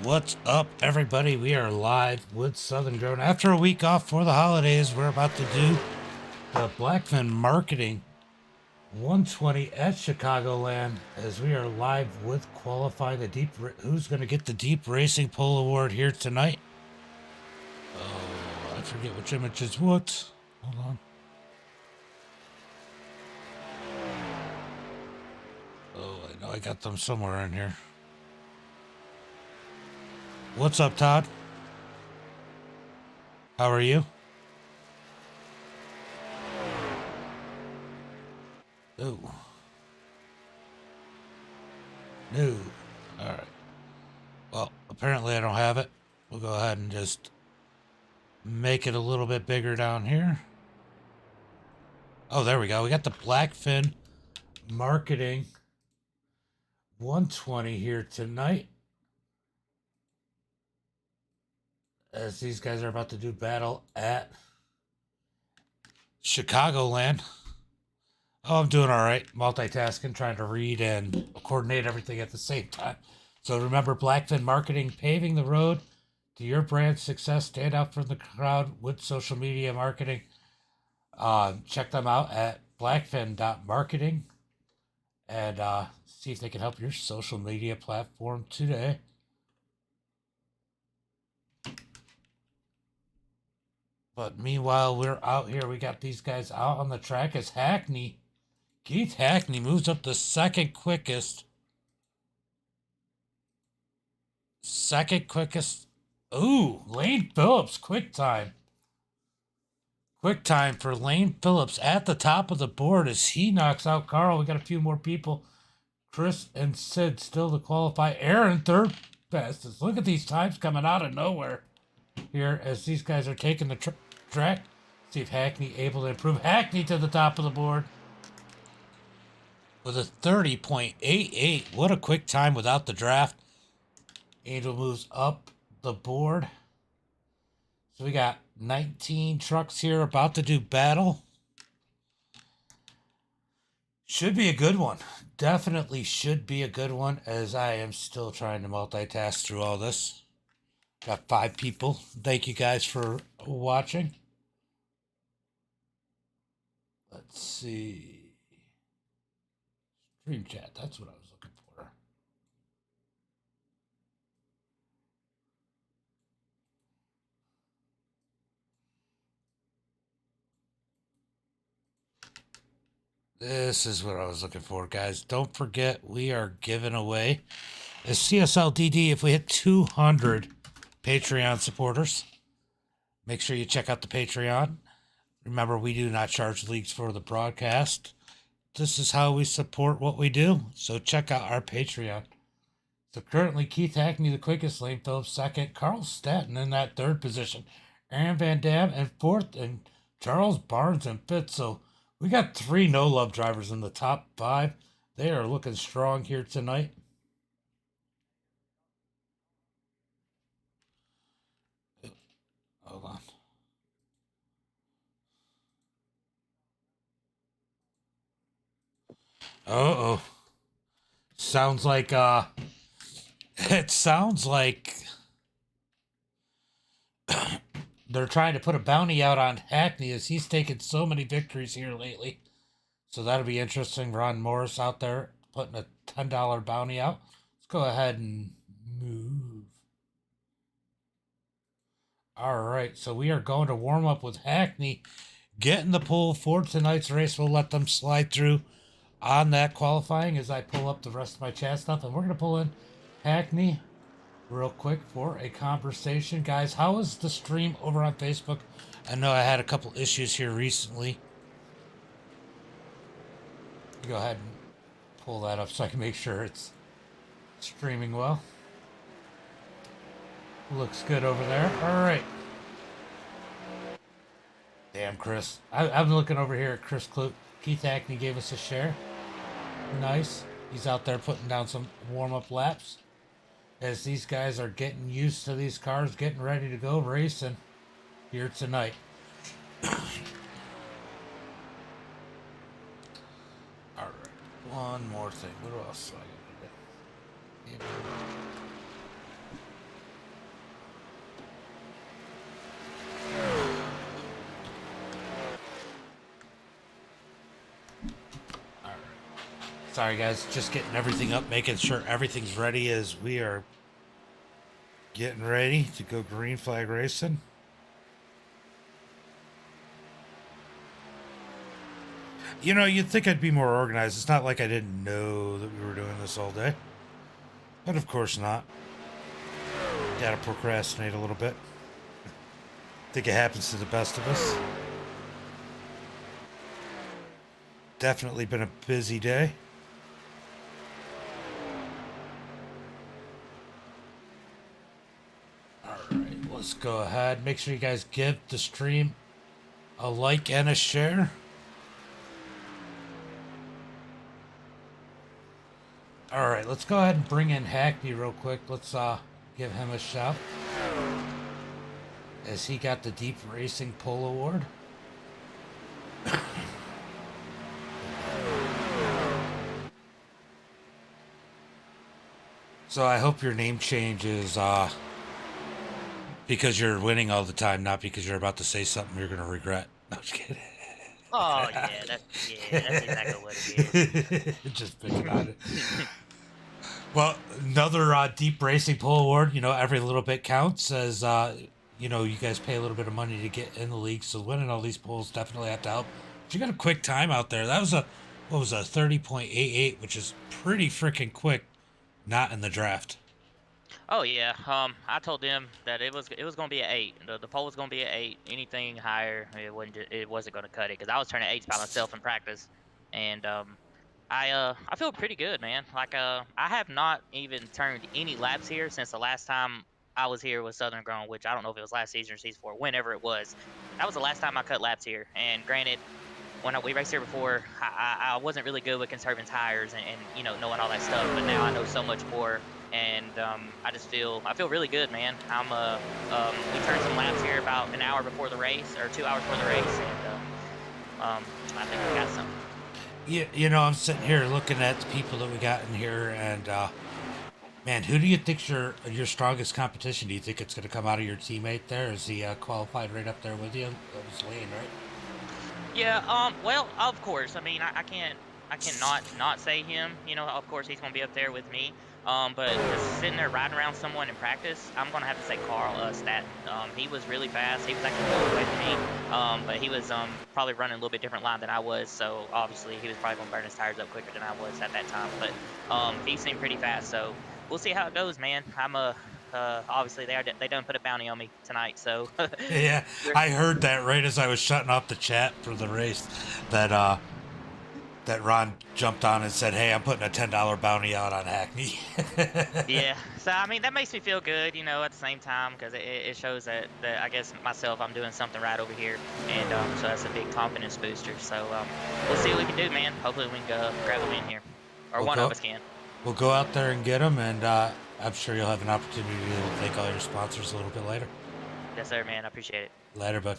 What's up, everybody? We are live with Southern Grown. After a week off for the holidays, we're about to do the BlackFin Marketing 120 at Chicagoland as we are live with qualifying the deep. Who's going to get the Deep Racing Pole Award here tonight? Oh, I forget which image is what. Hold on. Oh, I know I got them somewhere in here. What's up, Todd? How are you? Oh. No. Alright. Well, apparently I don't have it. We'll go ahead and just make it a little bit bigger down here. Oh, there we go. We got the BlackFin Marketing 120 here tonight. As these guys are about to do battle at Chicagoland. Oh, I'm doing all right. Multitasking, trying to read and coordinate everything at the same time. So remember, BlackFin Marketing, paving the road to your brand's success. Stand out from the crowd with social media marketing. Check them out at blackfin.marketing and see if they can help your social media platform today. But meanwhile, we're out here. We got these guys out on the track as Keith Hackney moves up the second quickest. Ooh, Lane Phillips, quick time. Quick time for Lane Phillips at the top of the board as he knocks out Carl. We got a few more people. Chris and Sid still to qualify. Aaron, third fastest. Look at these times coming out of nowhere here as these guys are taking the track. See if Hackney able to improve. Hackney to the top of the board with a 30.88. What a quick time without the draft. Angel moves up the board. So we got 19 trucks here about to do battle. Should be a good one. Definitely should be a good one as I am still trying to multitask through all this. Got 5 people. Thank you guys for watching. Let's see. Stream chat. That's what I was looking for. This is what I was looking for, guys. Don't forget, we are giving away a CSLDD if we hit 200 Patreon supporters. Make sure you check out the Patreon. Remember, we do not charge leagues for the broadcast. This is how we support what we do. So check out our Patreon. So currently, Keith Hackney, the quickest, Lane Phillips second, Carl Staton in that third position, Aaron Van Dam in fourth, and Charles Barnes in fifth. So we got 3 no-love drivers in the top 5. They are looking strong here tonight. Hold on. Uh-oh. Sounds like, it sounds like they're trying to put a bounty out on Hackney as he's taken so many victories here lately. So that'll be interesting. Ron Morris out there putting a $10 bounty out. Let's go ahead and move. All right, so we are going to warm up with Hackney getting the pole for tonight's race. We'll let them slide through on that qualifying as I pull up the rest of my chat stuff. And we're going to pull in Hackney real quick for a conversation. Guys, how is the stream over on Facebook? I know I had a couple issues here recently. Go ahead and pull that up so I can make sure it's streaming well. Looks good over there. All right. Damn, Chris. I'm looking over here at Chris Clute. Keith Hackney gave us a share. Nice. He's out there putting down some warm-up laps as these guys are getting used to these cars, getting ready to go racing here tonight. All right. One more thing. What else do I got to do? Sorry, guys. Just getting everything up, making sure everything's ready as we are getting ready to go green flag racing. You know, you'd think I'd be more organized. It's not like I didn't know that we were doing this all day. But of course not. Gotta procrastinate a little bit. Think it happens to the best of us. Definitely been a busy day. Alright, let's go ahead. Make sure you guys give the stream a like and a share. Alright, let's go ahead and bring in Hackney real quick. Let's give him a shout. As he got the Deep Racing Pole Award. So I hope your name change is because you're winning all the time, not because you're about to say something you're going to regret. No, I'm just kidding. Oh that's exactly what it is. Just think about it. Well, another Deep Racing Pole Award. You know, every little bit counts. As you know, you guys pay a little bit of money to get in the league, so winning all these polls definitely have to help. But you got a quick time out there. That was a 30.88, which is pretty freaking quick. Not in the draft. Oh yeah. I told them that it was gonna be an 8. The poll was gonna be an 8. Anything higher, it wasn't gonna cut it because I was turning 8s by myself in practice, and I feel pretty good, man. Like I have not even turned any laps here since the last time I was here with Southern Grown, which I don't know if it was last season or season 4, whenever it was. That was the last time I cut laps here. And granted, when we raced here before, I wasn't really good with conserving tires and you know, knowing all that stuff. But now I know so much more, and I feel really good, man. We turned some laps here about an hour before the race, or 2 hours before the race, and I think we got something. You know, I'm sitting here looking at the people that we got in here, and man, who do you think's your strongest competition? Do you think it's going to come out of your teammate there? Is he qualified right up there with you? That was Lane, right? Yeah, well, of course. I mean, I cannot not say him. You know, of course he's gonna be up there with me. But just sitting there riding around someone in practice, I'm gonna have to say Carl Staton. He was really fast. He was actually close away from me. But he was probably running a little bit different line than I was. So obviously he was probably gonna burn his tires up quicker than I was at that time. But he seemed pretty fast. So we'll see how it goes, man. Obviously they done put a bounty on me tonight, so Yeah, I heard that right as I was shutting off the chat for the race, that that Ron jumped on and said, "Hey, I'm putting a $10 bounty out on Hackney." yeah. So I mean that makes me feel good, you know, at the same time, because it shows that I guess myself, I'm doing something right over here, and so that's a big confidence booster. So we'll see what we can do, man. Hopefully we can grab them in here, or one of us can. We'll go out there and get them, and I'm sure you'll have an opportunity to thank all your sponsors a little bit later. Yes, sir, man. I appreciate it. Later, bud.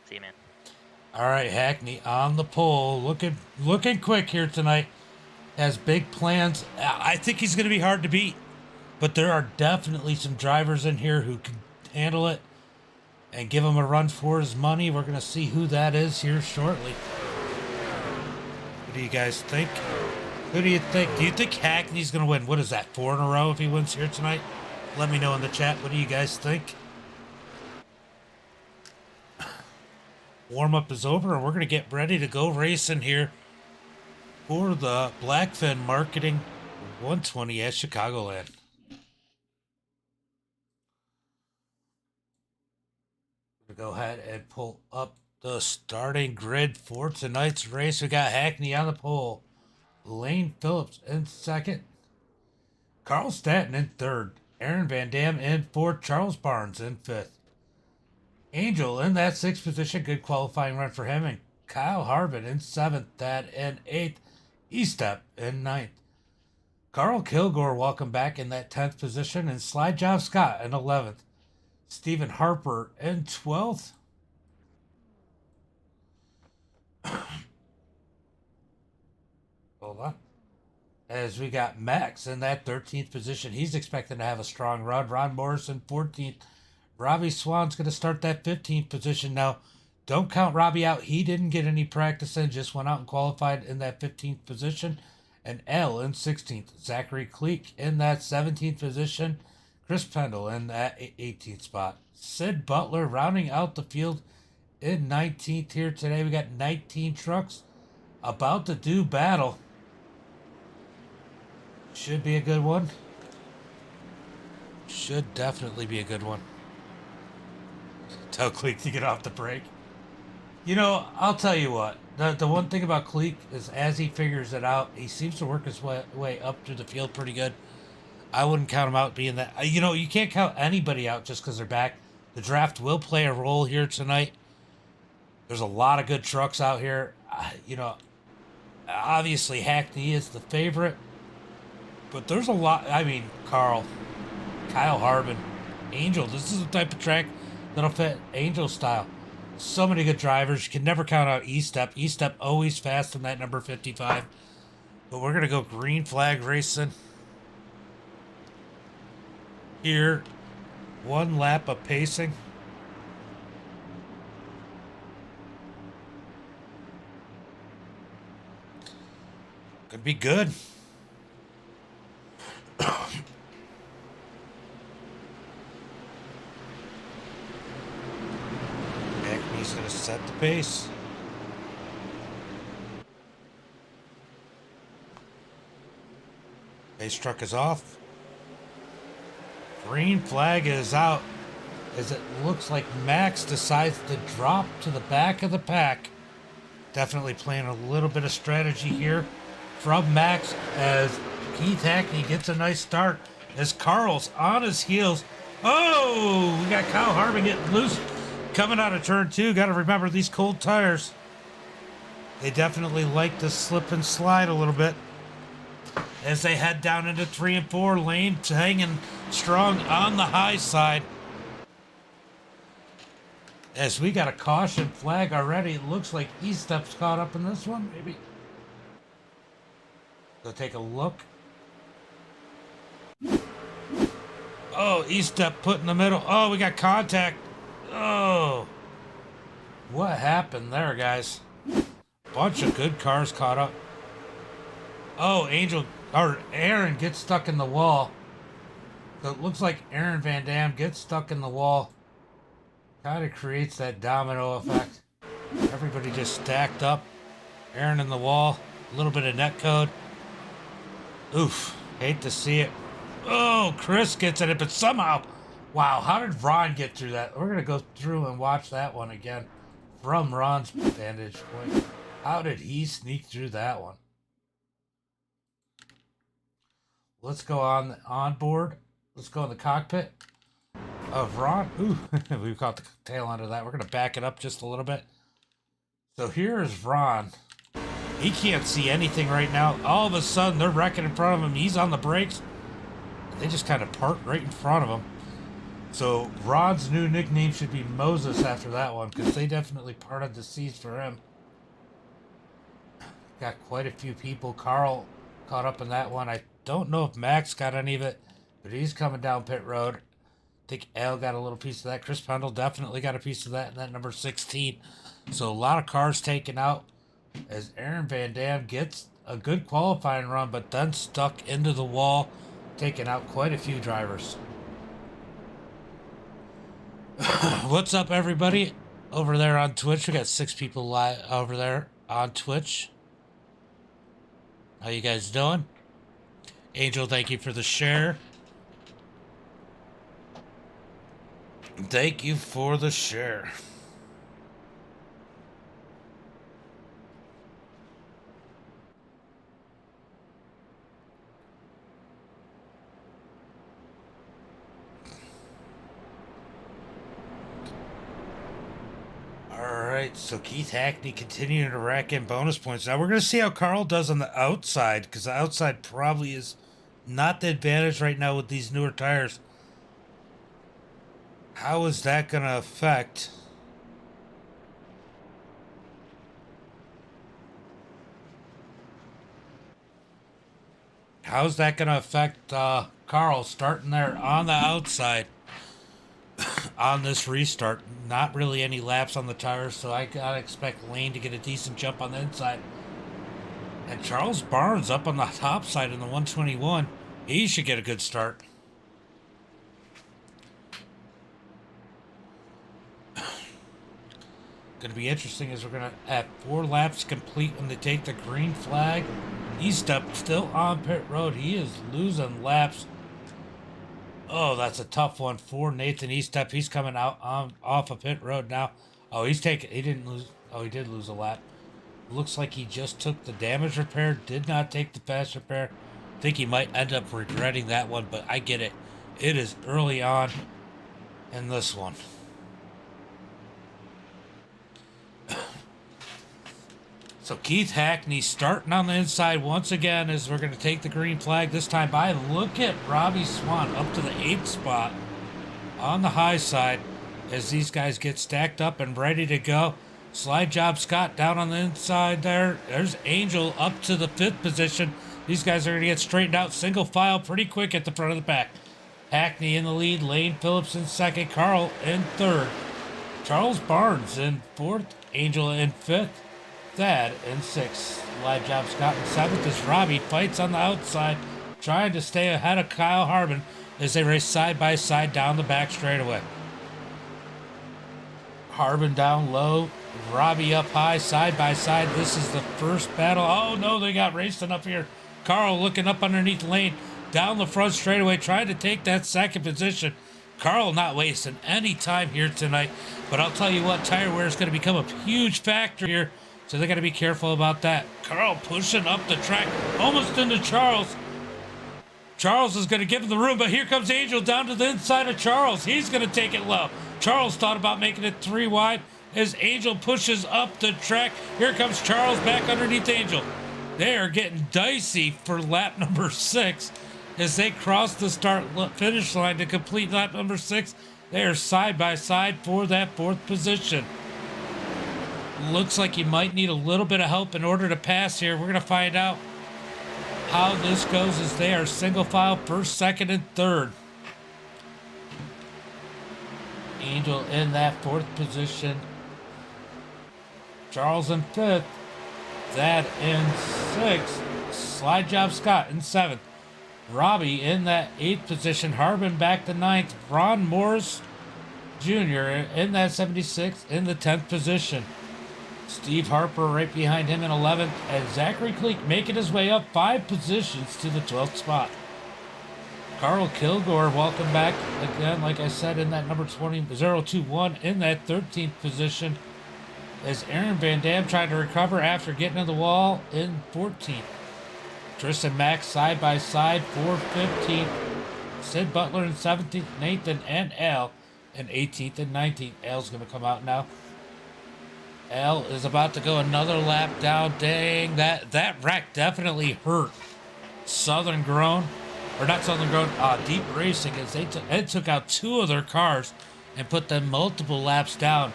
See you, man. All right, Hackney on the pole, looking quick here tonight. Has big plans. I think he's going to be hard to beat, but there are definitely some drivers in here who can handle it and give him a run for his money. We're going to see who that is here shortly. What do you guys think? Who do you think? Do you think Hackney's going to win? What is that, 4 in a row if he wins here tonight? Let me know in the chat. What do you guys think? Warm-up is over, and we're going to get ready to go racing here for the BlackFin Marketing 120 at Chicagoland. We're going to go ahead and pull up the starting grid for tonight's race. We got Hackney on the pole. Lane Phillips in second. Carl Staton in third. Aaron Van Dam in fourth. Charles Barnes in fifth. Angel in that sixth position. Good qualifying run for him. And Kyle Harvin in seventh. That in eighth. Estep in ninth. Carl Kilgore welcome back in that 10th position. And Slide Job Scott in 11th. Stephen Harper in 12th. Hold on. As we got Max in that 13th position. He's expecting to have a strong run. Ron Morrison 14th. Robbie Swan's going to start that 15th position. Now, don't count Robbie out. He didn't get any practice in, just went out and qualified in that 15th position. and L in 16th. Zachary Cleek in that 17th position. Chris Pendle in that 18th spot. Sid Butler rounding out the field in 19th here today. We got 19 trucks about to do battle. Should be a good one. Should definitely be a good one. Tell Cleek to get off the brake. You know, I'll tell you what. The one thing about Cleek is as he figures it out, he seems to work his way up through the field pretty good. I wouldn't count him out being that. You know, you can't count anybody out just because they're back. The draft will play a role here tonight. There's a lot of good trucks out here. You know, obviously Hackney is the favorite. But there's a lot. I mean, Kyle Harvin, Angel. This is the type of track that'll fit Angel style. So many good drivers. You can never count out E-Step. E-Step always fast in that number 55. But we're going to go green flag racing. Here, one lap of pacing. Could be good. He's going to set the pace. Pace truck is off. Green flag is out as it looks like Max decides to drop to the back of the pack. Definitely playing a little bit of strategy here from Max as Keith Hackney gets a nice start as Carl's on his heels. Oh, we got Kyle Harvin getting loose. Coming out of turn 2, got to remember these cold tires. They definitely like to slip and slide a little bit as they head down into 3 and 4 lane, hanging strong on the high side. As we got a caution flag already, it looks like E-Step's caught up in this one, maybe. Go take a look. Oh, E-Step put in the middle. Oh, we got contact. Oh, what happened there, guys? Bunch of good cars caught up. Oh, Aaron gets stuck in the wall. So it looks like Aaron Van Dam gets stuck in the wall. Kind of creates that domino effect. Everybody just stacked up. Aaron in the wall. A little bit of net code. Oof, hate to see it. Oh, Chris gets in it, but somehow... Wow, how did Ron get through that? We're going to go through and watch that one again from Ron's vantage point. How did he sneak through that one? Let's go on board. Let's go in the cockpit of Ron. Ooh, we've got the tail end of that. We're going to back it up just a little bit. So here's Ron. He can't see anything right now. All of a sudden, they're wrecking in front of him. He's on the brakes. They just kind of park right in front of him. So Ron's new nickname should be Moses after that one, because they definitely parted the seas for him. Got quite a few people. Carl caught up in that one. I don't know if Max got any of it, but he's coming down pit road. I think Al got a little piece of that. Chris Pendle definitely got a piece of that in that number 16. So a lot of cars taken out as Aaron Van Dam gets a good qualifying run, but then stuck into the wall, taking out quite a few drivers. What's up, everybody? Over there on Twitch, we got 6 people live over there on Twitch. How you guys doing? Angel, thank you for the share. Thank you for the share. Alright, so Keith Hackney continuing to rack in bonus points. Now we're going to see how Carl does on the outside, because the outside probably is not the advantage right now with these newer tires. How is that going to affect? How's that going to affect Carl starting there on the outside on this restart? Not really any laps on the tires, so I got to expect Lane to get a decent jump on the inside. And Charles Barnes up on the top side in the 121. He should get a good start. Going to be interesting as we're going to have 4 laps complete when they take the green flag. Estep still on pit road. He is losing laps. Oh, that's a tough one for Nathan Estep. He's coming out off of pit road now. Oh, he didn't lose. Oh, he did lose a lap. Looks like he just took the damage repair, did not take the fast repair. I think he might end up regretting that one, but I get it. It is early on in this one. So Keith Hackney starting on the inside once again as we're going to take the green flag this time by. Look at Robbie Swan up to the 8th spot on the high side as these guys get stacked up and ready to go. Slide Job Scott down on the inside there. There's Angel up to the 5th position. These guys are going to get straightened out single file pretty quick at the front of the pack. Hackney in the lead. Lane Phillips in 2nd. Carl in 3rd. Charles Barnes in 4th. Angel in 5th. Thad in 6th. Slide Job Scott in 7th as Robbie fights on the outside, trying to stay ahead of Kyle Harvin as they race side by side down the back straightaway. Harvin down low, Robbie up high, side by side. This is the first battle. Oh no, they got racing up here. Carl looking up underneath Lane, down the front straightaway, trying to take that 2nd position. Carl not wasting any time here tonight, but I'll tell you what, tire wear is going to become a huge factor here, so they got to be careful about that. Carl pushing up the track, almost into Charles. Charles is going to give him the room, but here comes Angel down to the inside of Charles. He's going to take it low. Charles thought about making it 3 wide as Angel pushes up the track. Here comes Charles back underneath Angel. They are getting dicey for lap number 6 as they cross the start-finish line to complete lap number 6. They are side by side for that 4th position. Looks like you might need a little bit of help in order to pass here. We're going to find out how this goes as they are single file 1st, 2nd, and 3rd. Angel in that 4th position. Charles in 5th. Thad in 6th. Slide Job Scott in 7th. Robbie in that 8th position. Harvin back to 9th. Ron Morris Jr. in that 76th in the 10th position. Steve Harper right behind him in 11th. And Zachary Cleek making his way up 5 positions to the 12th spot. Carl Kilgore, welcome back again, like I said, in that number 021 in that 13th position. As Aaron Van Dam trying to recover after getting to the wall in 14th. Tristan Mack side by side for 15th. Sid Butler in 17th. Nathan and Al in 18th and 19th. Al's going to come out now. Al is about to go another lap down. Dang, that wreck definitely hurt Southern Grown. Or not Southern Grown, Deep Racing, as they took out 2 of their cars and put them multiple laps down.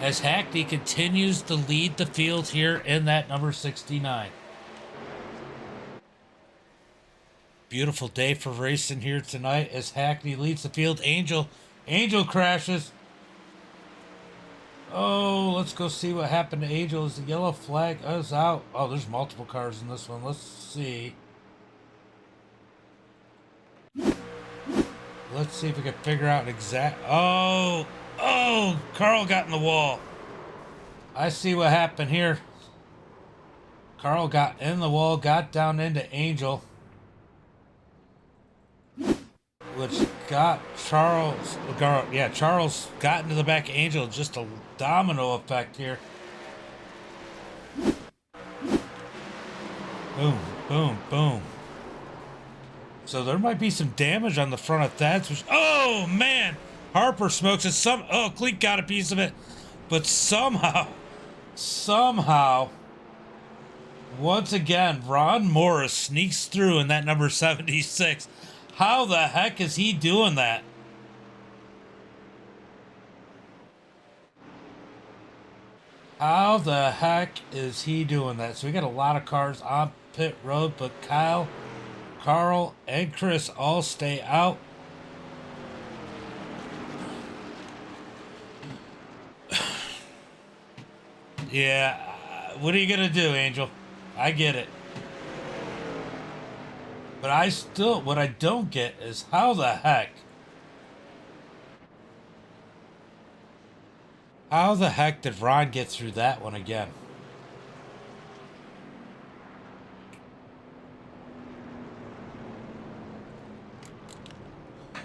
As Hackney continues to lead the field here in that number 69. Beautiful day for racing here tonight as Hackney leads the field. Angel crashes. Oh, let's go see what happened to Angel as the yellow flag is out. Oh, there's multiple cars in this one. Let's see. Let's see if we can figure out exact. Oh, Carl got in the wall. I see what happened here. Carl got in the wall, got down into Angel, which got Charles. Yeah, Charles got into the back of Angel. Just a domino effect here. Boom, boom, boom. So there might be some damage on the front of Thad's. Oh man, Harper smokes it. Cleek got a piece of it, but somehow, once again, Ron Morris sneaks through in that number 76. How the heck is he doing that? How the heck is he doing that? So we got a lot of cars on pit road, but Kyle, Carl, and Chris all stay out. Yeah, what are you going to do, Angel? I get it. But what I don't get is how the heck did Ron get through that one again?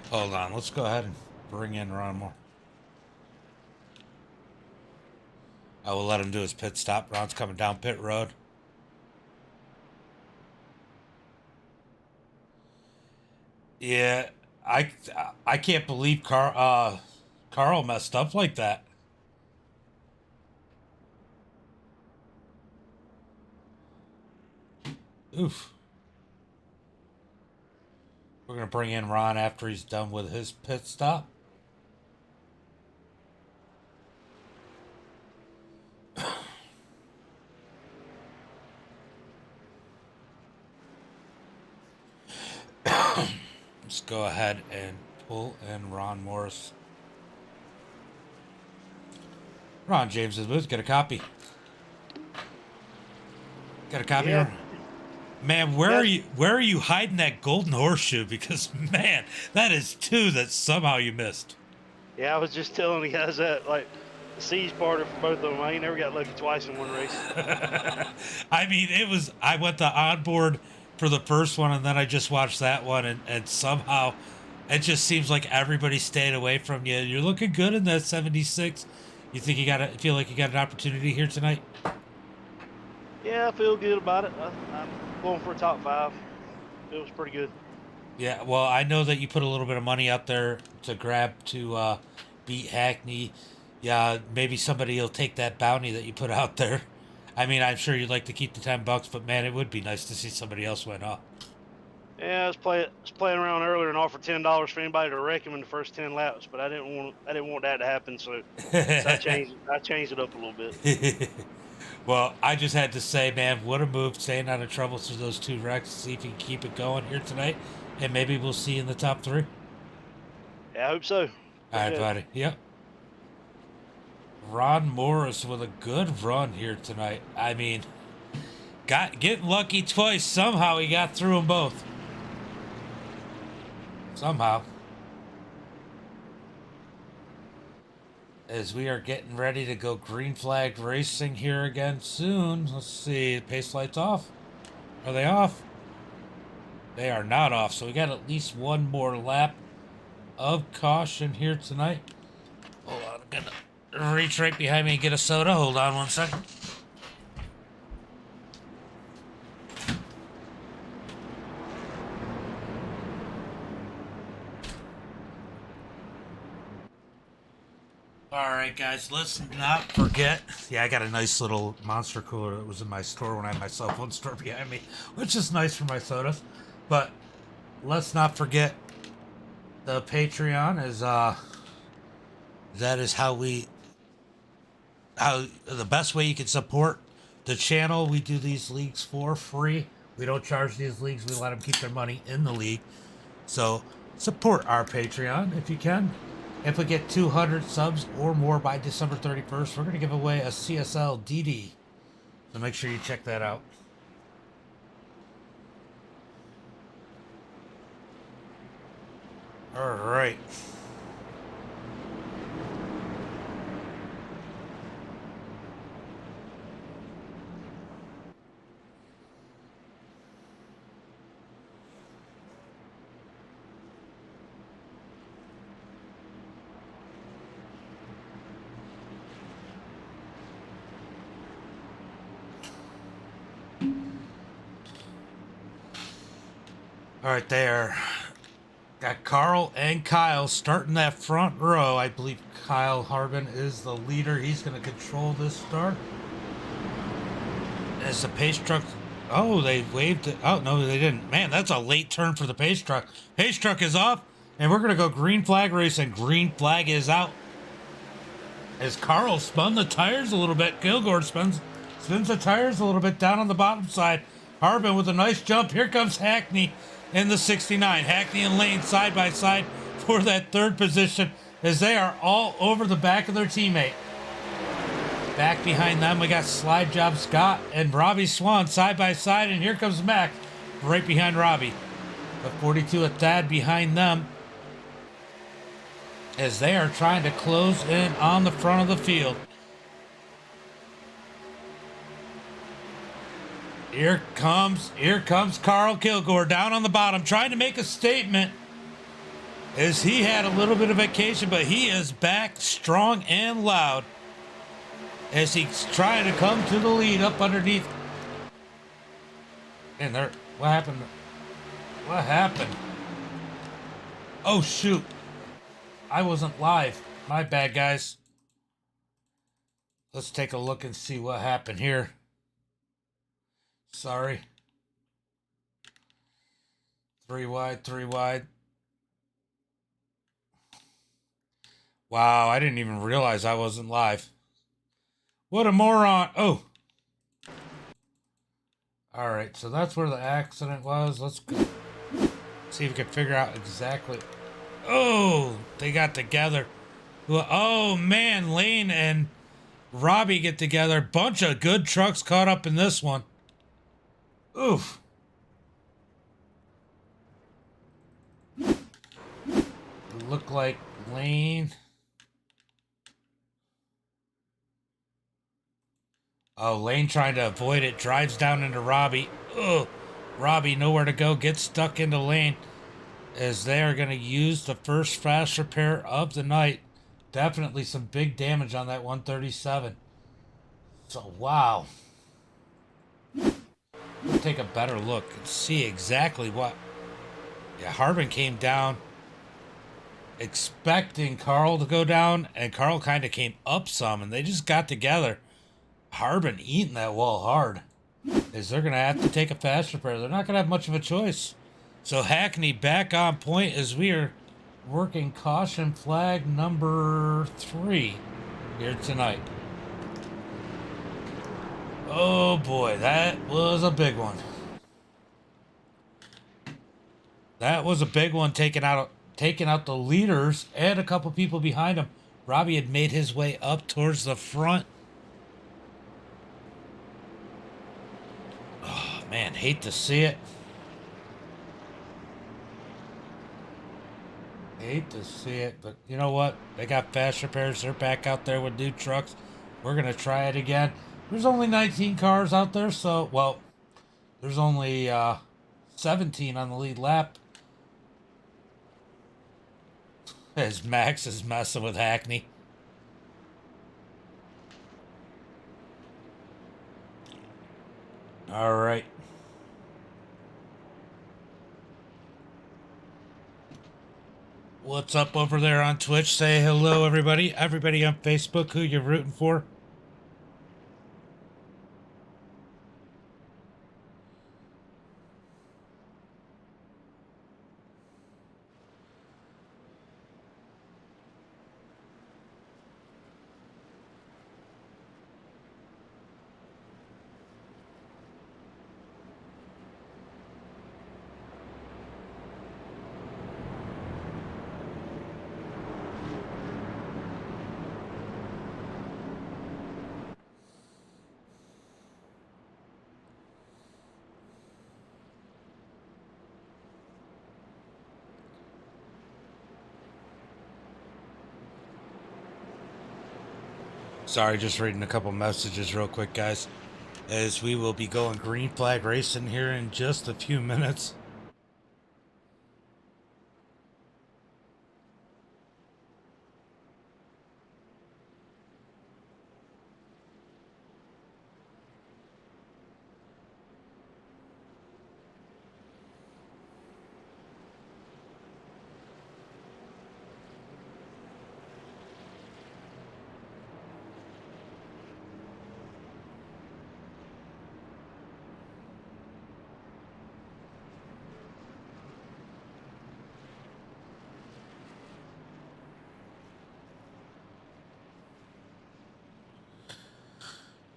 Hold on, let's go ahead and bring in Ron more. I will let him do his pit stop. Ron's coming down pit road. Yeah, I can't believe Carl messed up like that. Oof. We're gonna bring in Ron after he's done with his pit stop. Let's go ahead and pull in Ron Morris. Ron James is booth. Get a copy. Got a copy. Yeah. Man, where are you hiding that golden horseshoe? Because man, that is two that somehow you missed. Yeah, I was just telling the guys that, like, the C's parted for both of them. I ain't never got lucky twice in one race. I mean, I went to onboard for the first one, and then I just watched that one, and somehow it just seems like everybody stayed away from you. You're looking good in that 76. You think feel like you got an opportunity here tonight? Yeah, I feel good about it. I'm going for a top 5. It was pretty good. Yeah, well, I know that you put a little bit of money out there to beat Hackney. Yeah, maybe somebody will take that bounty that you put out there. I mean, I'm sure you'd like to keep the $10, but man, it would be nice to see somebody else win up. Yeah, I was playing around earlier and offered $10 for anybody to wreck him in the first 10 laps, but I didn't want that to happen, so I changed it up a little bit. Well, I just had to say, man, what a move, staying out of trouble through those 2 wrecks. See if you can keep it going here tonight, and maybe we'll see you in the top 3. Yeah, I hope so. All right, buddy. Yep. Ron Morris with a good run here tonight. I mean, getting lucky twice. Somehow he got through them both. Somehow. As we are getting ready to go green flag racing here again soon. Let's see. Pace lights off. Are they off? They are not off. So we got at least one more lap of caution here tonight. Hold on. I'm gonna reach right behind me and get a soda. Hold on one second. All right, guys, let's not forget. Yeah, I got a nice little monster cooler that was in my store when I had my cell phone store behind me, which is nice for my sodas. But let's not forget the Patreon is that is how the best way you can support the channel. We do these leagues for free. We don't charge these leagues. We let them keep their money in the league. So support our Patreon if you can. If we get 200 subs or more by December 31st, we're going to give away a CSL DD. So make sure you check that out. All right. All right, there. Got Carl and Kyle starting that front row. I believe Kyle Harvin is the leader. He's going to control this start. As the pace truck... Oh, they waved it. Oh, no, they didn't. Man, that's a late turn for the pace truck. Pace truck is off, and we're going to go green flag race, and green flag is out. As Carl spun the tires a little bit. Kilgore spins the tires a little bit down on the bottom side. Harvin with a nice jump. Here comes Hackney in the 69. Hackney and Lane side by side for that third position as they are all over the back of their teammate. Back behind them, we got Slide Job Scott and Robbie Swan side by side, and here comes Mac right behind Robbie. But 42 a Thad behind them as they are trying to close in on the front of the field. Here comes Carl Kilgore down on the bottom, trying to make a statement as he had a little bit of vacation, but he is back strong and loud as he's trying to come to the lead up underneath. And there, what happened? What happened? Oh, shoot. I wasn't live. My bad, guys. Let's take a look and see what happened here. Sorry. 3 wide, 3 wide. Wow, I didn't even realize I wasn't live. What a moron. Oh. All right, so that's where the accident was. Let's go. See if we can figure out exactly. Oh, they got together. Oh, man, Lane and Robbie get together. Bunch of good trucks caught up in this one. Oof. Look like Lane. Oh, Lane trying to avoid it. Drives down into Robbie. Ugh. Robbie nowhere to go. Gets stuck into Lane as they are going to use the first fast repair of the night. Definitely some big damage on that 137. So, wow. We'll take a better look and see exactly what. Yeah, Harvin came down expecting Carl to go down, and Carl kind of came up some, and they just got together. Harvin eating that wall hard. Is they're going to have to take a fast repair. They're not going to have much of a choice. So Hackney back on point as we are working caution flag number 3 here tonight. Oh boy, that was a big one. That was a big one, taking out the leaders and a couple people behind him. Robbie had made his way up towards the front. Oh man, hate to see it. Hate to see it, but you know what? They got fast repairs. They're back out there with new trucks. We're going to try it again. There's only 19 cars out there, so, well, there's only 17 on the lead lap. As Max is messing with Hackney. All right. What's up over there on Twitch? Say hello, everybody. Everybody on Facebook, who you're rooting for. Sorry, just reading a couple messages real quick, guys. As we will be going green flag racing here in just a few minutes.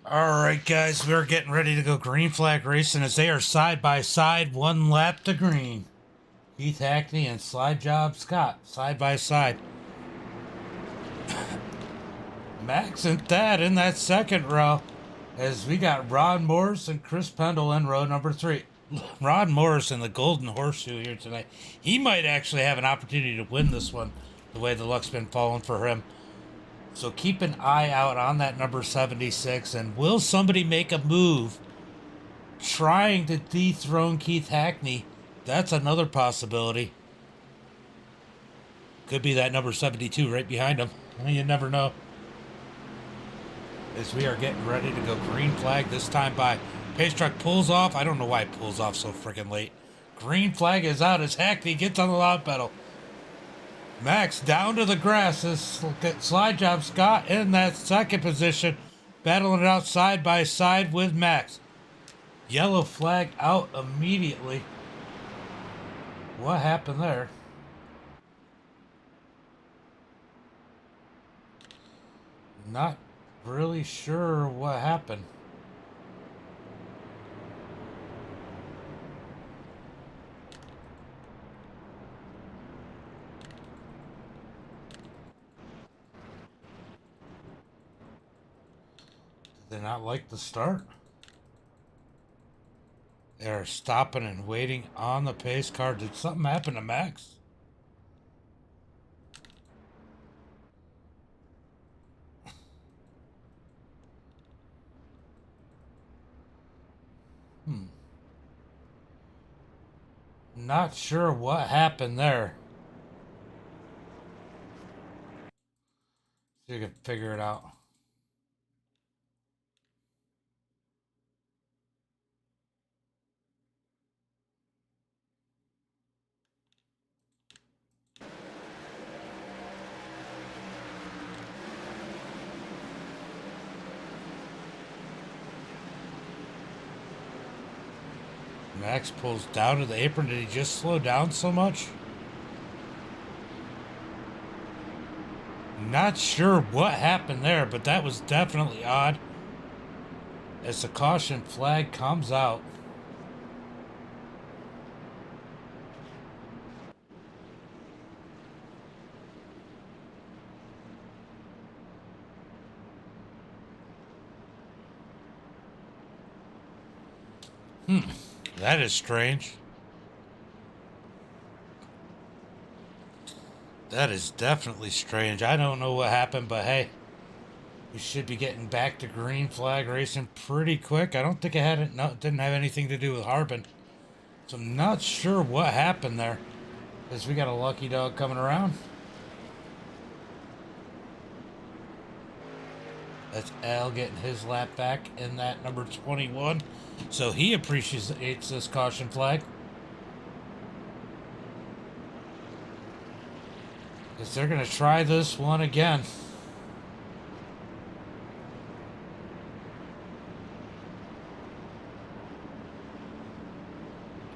All right, guys, we're getting ready to go green flag racing as they are side by side, 1 lap to green. Keith Hackney and Slide Job Scott, side by side. Max and Thad in that second row as we got Ron Morris and Chris Pendle in row number 3. Rod Morris in the Golden Horseshoe here tonight. He might actually have an opportunity to win this one, the way the luck's been falling for him. So keep an eye out on that number 76. And will somebody make a move trying to dethrone Keith Hackney? That's another possibility. Could be that number 72 right behind him. You never know. As we are getting ready to go green flag, this time by pace truck pulls off. I don't know why it pulls off so freaking late. Green flag is out as Hackney gets on the loud pedal. Max down to the grass. This slide job. Scott in that second position, battling it out side by side with Max. Yellow flag out immediately. What happened there? Not really sure what happened. Did they not like the start? They're stopping and waiting on the pace car. Did something happen to Max? Not sure what happened there. See if you can figure it out. Max pulls down to the apron. Did he just slow down so much? Not sure what happened there, but that was definitely odd. As the caution flag comes out. That is strange. That is definitely strange. I don't know what happened, but hey, we should be getting back to green flag racing pretty quick. I don't think it didn't have anything to do with Harvin. So I'm not sure what happened there. Because we got a lucky dog coming around. That's Al getting his lap back in that number 21. So he appreciates this caution flag. Because they're going to try this one again.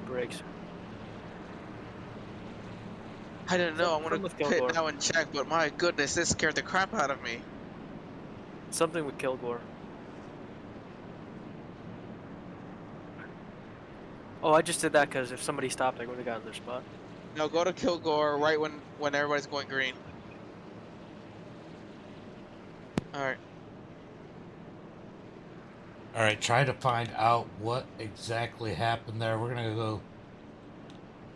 Brakes. I didn't know. I want to hit now and check, but my goodness, this scared the crap out of me. Something with Kilgore. Oh, I just did that because if somebody stopped, I would have gotten their spot. No, go to Kilgore right when everybody's going green. Alright. Alright, try to find out what exactly happened there. We're going to go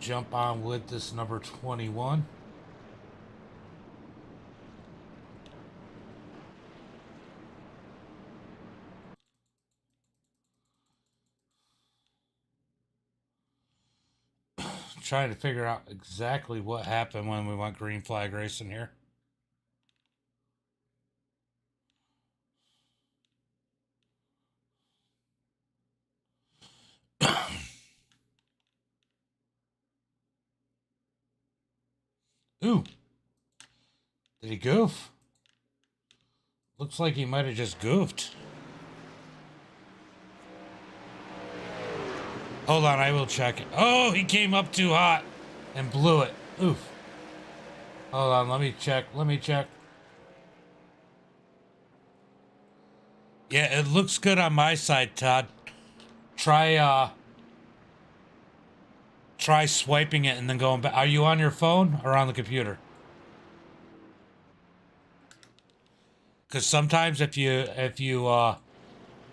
jump on with this number 21. Trying to figure out exactly what happened when we went green flag racing here. Ooh. Did he goof? Looks like he might have just goofed. Hold on, I will check it. Oh, he came up too hot and blew it. Oof. Hold on, let me check. Yeah, it looks good on my side, Todd. Try swiping it and then going back. Are you on your phone or on the computer? Because sometimes if you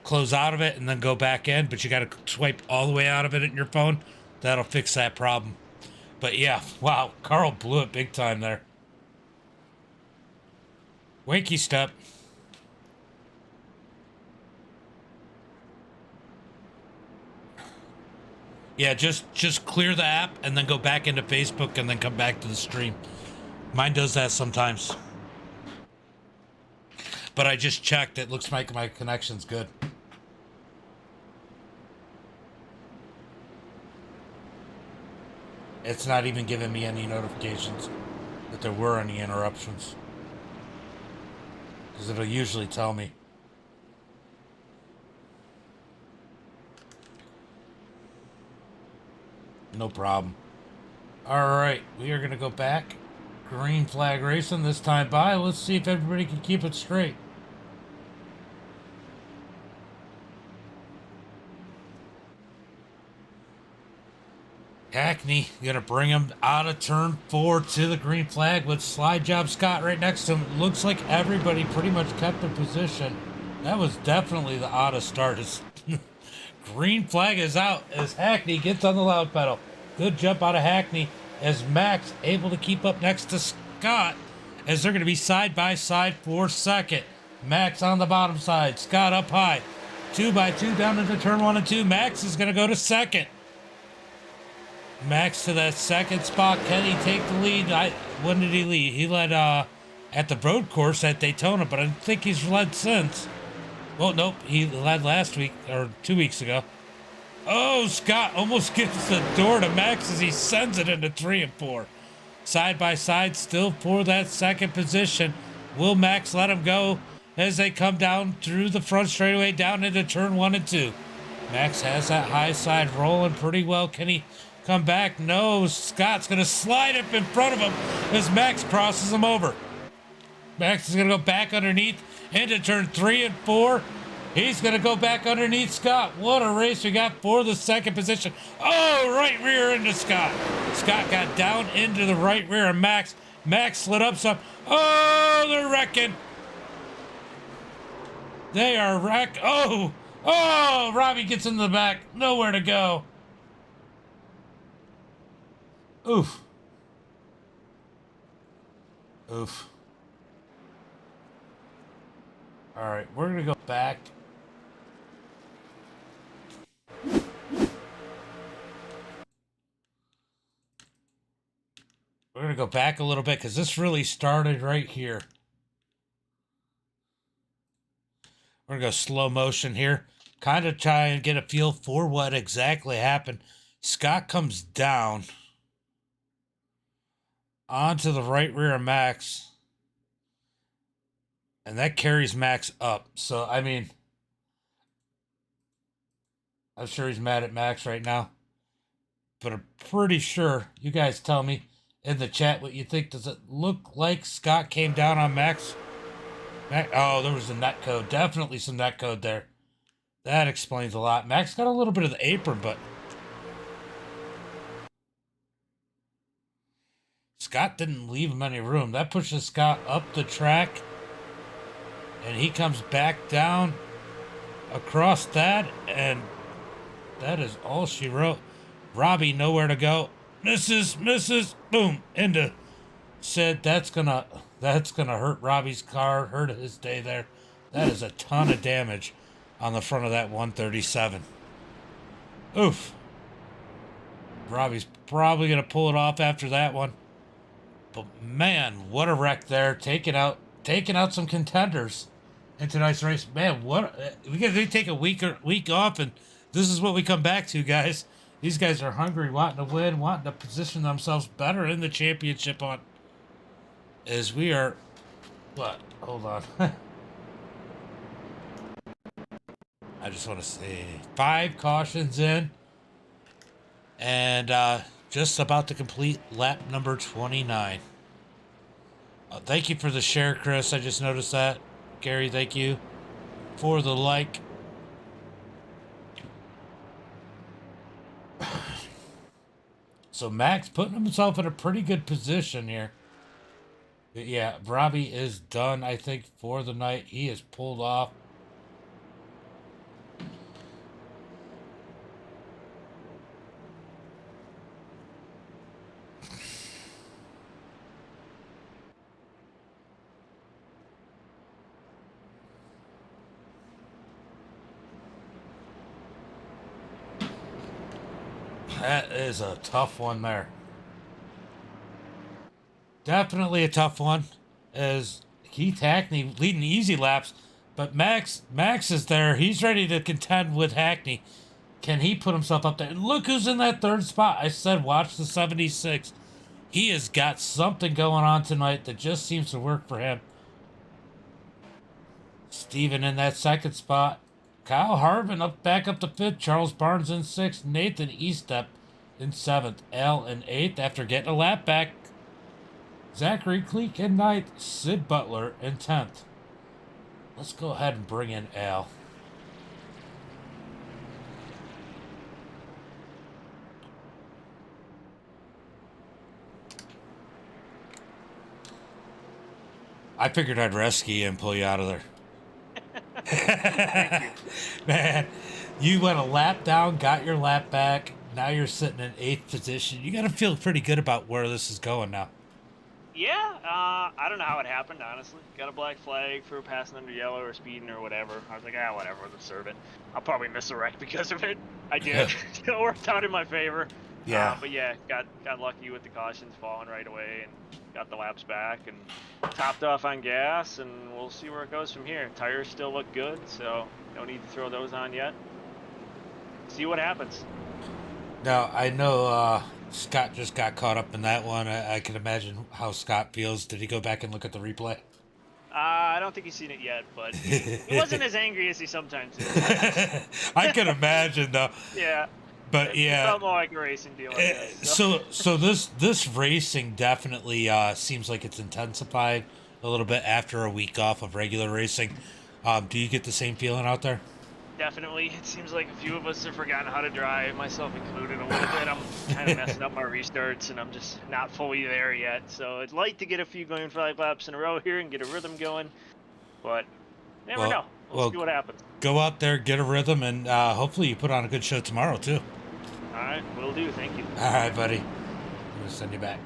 close out of it and then go back in, but you got to swipe all the way out of it in your phone. That'll fix that problem. But yeah, wow, Carl blew it big time there. Winky step. Yeah, just clear the app and then go back into Facebook and then come back to the stream. Mine does that sometimes. But I just checked. It looks like my connection's good. It's not even giving me any notifications that there were any interruptions. Because it'll usually tell me. No problem. Alright, we are going to go back. Green flag racing this time by. Let's see if everybody can keep it straight. Hackney gonna bring him out of turn 4 to the green flag with Slide Job Scott right next to him. It looks like everybody pretty much kept their position. That was definitely the oddest start. Green flag is out as Hackney gets on the loud pedal. Good jump out of Hackney as Max able to keep up next to Scott as they're going to be side by side for second. Max on the bottom side, Scott up high. 2x2 down into turn 1 and 2. Max is going to go to second. Max to that second spot. Can he take the lead? When did he lead? He led at the road course at Daytona, but I don't think he's led since. Well, nope, he led last week or 2 weeks ago. Oh, Scott almost gets the door to Max as he sends it into 3 and 4. Side by side, still for that second position. Will Max let him go as they come down through the front straightaway down into turn 1 and 2? Max has that high side rolling pretty well. Can he come back? No, Scott's going to slide up in front of him as Max crosses him over. Max is going to go back underneath into turn 3 and 4. He's going to go back underneath Scott. What a race we got for the second position. Oh, right rear into Scott. Scott got down into the right rear of Max. Max slid up some. Oh, they're wrecking. They are wrecked. Oh, Robbie gets in the back. Nowhere to go. Oof. Oof. All right, we're going to go back. We're going to go back a little bit because this really started right here. We're going to go slow motion here. Kind of try and get a feel for what exactly happened. Scott comes down onto the right rear of Max. And that carries Max up. So, I mean, I'm sure he's mad at Max right now. But I'm pretty sure, you guys tell me in the chat what you think. Does it look like Scott came down on Max? Oh, there was a net code. Definitely some net code there. That explains a lot. Max got a little bit of the apron, but Scott didn't leave him any room. That pushes Scott up the track. And he comes back down across that, and that is all she wrote. Robbie nowhere to go. Misses, boom, into said that's gonna hurt Robbie's car, hurt his day there. That is a ton of damage on the front of that 137. Oof. Robbie's probably gonna pull it off after that one. But man, what a wreck there. Taking out some contenders in tonight's race. Man, we got to take a week off, and this is what we come back to, guys. These guys are hungry, wanting to win, wanting to position themselves better in the championship on. As we are, what? Hold on. I just want to say 5 cautions in, and just about to complete lap number 29. Thank you for the share, Chris. I just noticed that. Gary, thank you for the like. So Max putting himself in a pretty good position here. But yeah, Robbie is done, I think, for the night. He is pulled off. That is a tough one there. Definitely a tough one. As Keith Hackney leading easy laps, but Max is there. He's ready to contend with Hackney. Can he put himself up there? Look who's in that third spot. I said watch the 76. He has got something going on tonight that just seems to work for him. Steven in that second spot. Kyle Harvin back up to fifth. Charles Barnes in sixth. Nathan Eastep in seventh. Al in eighth after getting a lap back. Zachary Cleek in ninth. Sid Butler in 10th. Let's go ahead and bring in Al. I figured I'd rescue you and pull you out of there. Man, you went a lap down, got your lap back. Now you're sitting in 8th position. You got to feel pretty good about where this is going now. Yeah, I don't know how it happened, honestly. Got a black flag for passing under yellow or speeding or whatever. I was like, whatever, let's serve it. I'll probably miss a wreck because of it. I did. It worked out in my favor. Yeah. But yeah, got lucky with the cautions falling right away and got the laps back and topped off on gas, and we'll see where it goes from here. Tires still look good, so no need to throw those on yet. See what happens. Now, I know Scott just got caught up in that one. I can imagine how Scott feels. Did he go back and look at the replay? I don't think he's seen it yet, but he wasn't as angry as he sometimes is. I can imagine, though. Yeah. But yeah, it felt more like a racing deal. I guess, so this racing definitely seems like it's intensified a little bit after a week off of regular racing. Do you get the same feeling out there? Definitely. It seems like a few of us have forgotten how to drive, myself included a little bit. I'm kind of messing up my restarts, and I'm just not fully there yet. So I'd like to get a few going 5 laps in a row here and get a rhythm going, but never know. We'll see what happens. Go out there, get a rhythm, and hopefully you put on a good show tomorrow too. All right, will do. Thank you. All right, buddy. I'm gonna send you back.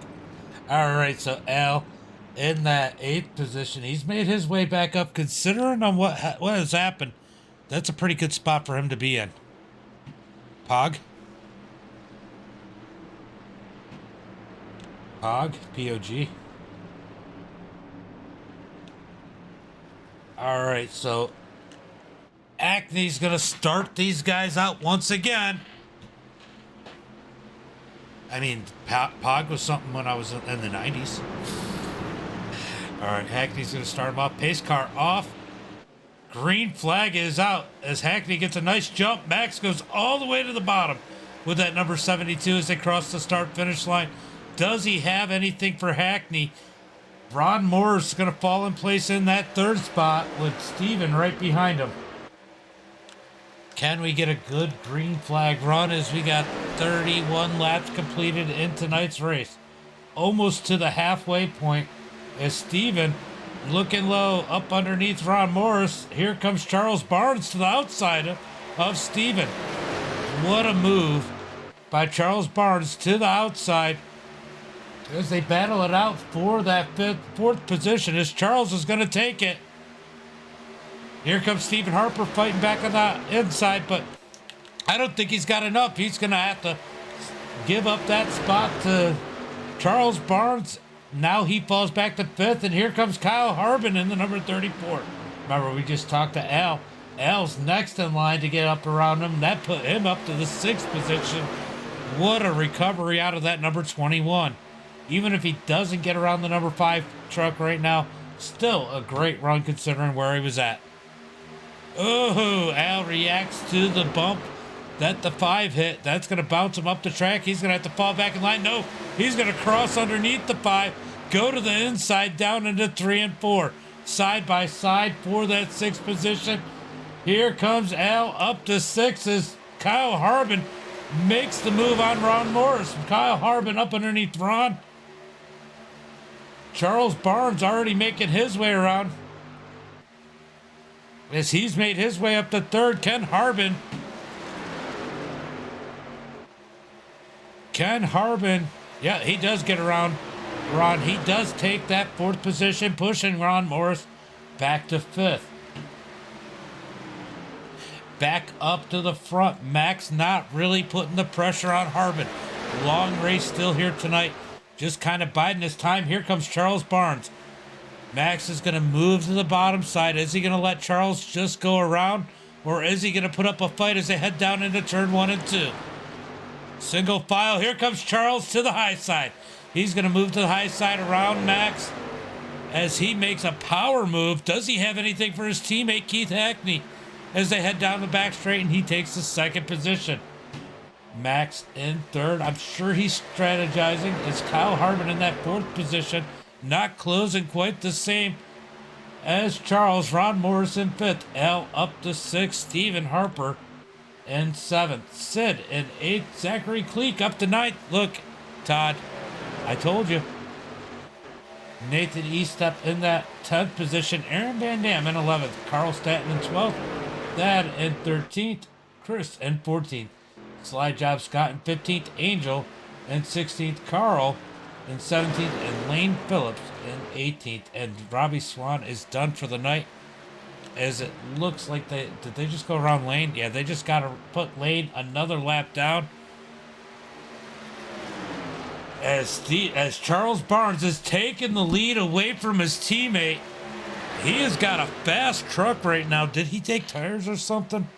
All right, so Al in that 8th position, he's made his way back up. Considering on what has happened, that's a pretty good spot for him to be in. Pog, P-O-G. All right, so Acne's gonna start these guys out once again. I mean, Pog was something when I was in the 90s. All right, Hackney's going to start him off. Pace car off. Green flag is out as Hackney gets a nice jump. Max goes all the way to the bottom with that number 72 as they cross the start-finish line. Does he have anything for Hackney? Ron Moore's going to fall in place in that 3rd spot with Steven right behind him. Can we get a good green flag run as we got 31 laps completed in tonight's race? Almost to the halfway point as Steven looking low up underneath Ron Morris. Here comes Charles Barnes to the outside of Steven. What a move by Charles Barnes to the outside as they battle it out for that 4th position as Charles is going to take it. Here comes Stephen Harper fighting back on the inside, but I don't think he's got enough. He's going to have to give up that spot to Charles Barnes. Now he falls back to 5th, and here comes Kyle Harvin in the number 34. Remember, we just talked to Al. Al's next in line to get up around him. That put him up to the 6th position. What a recovery out of that number 21. Even if he doesn't get around the number 5 truck right now, still a great run considering where he was at. Oh, Al reacts to the bump that the 5 hit. That's going to bounce him up the track. He's going to have to fall back in line. No, he's going to cross underneath the 5, go to the inside, down into 3 and 4. Side by side for that 6th position. Here comes Al up to 6 as Kyle Harvin makes the move on Ron Morris. Kyle Harvin up underneath Ron. Charles Barnes already making his way around as he's made his way up to 3rd. Ken Harvin, yeah, he does get around Ron. He does take that 4th position, pushing Ron Morris back to 5th. back up to the front. Max not really putting the pressure on Harvin. Long race still here tonight. Just kind of biding his time. Here comes Charles Barnes. Max is going to move to the bottom side. Is he going to let Charles just go around? Or is he going to put up a fight as they head down into turn 1 and 2? Single file. Here comes Charles to the high side. He's going to move to the high side around Max as he makes a power move. Does he have anything for his teammate Keith Hackney as they head down the back straight, and he takes the second position? Max in third. I'm sure he's strategizing. It's Kyle Harvin in that fourth position, not closing quite the same as Charles. Ron Morris in fifth. Al up to sixth. Stephen Harper in seventh. Sid in eighth. Zachary Cleek up to ninth. Look, Todd, I told you. Nathan Estep in that 10th position. Aaron Van Dam in 11th. Carl Stanton in 12th. Thad in 13th. Chris in 14th. Slide Job Scott in 15th. Angel in 16th. Carl in 17th. And Lane Phillips in 18th. And Robbie Swan is done for the night. As it looks like did they just go around Lane? Yeah, they just got to put Lane another lap down. As Charles Barnes is taking the lead away from his teammate. He has got a fast truck right now. Did he take tires or something?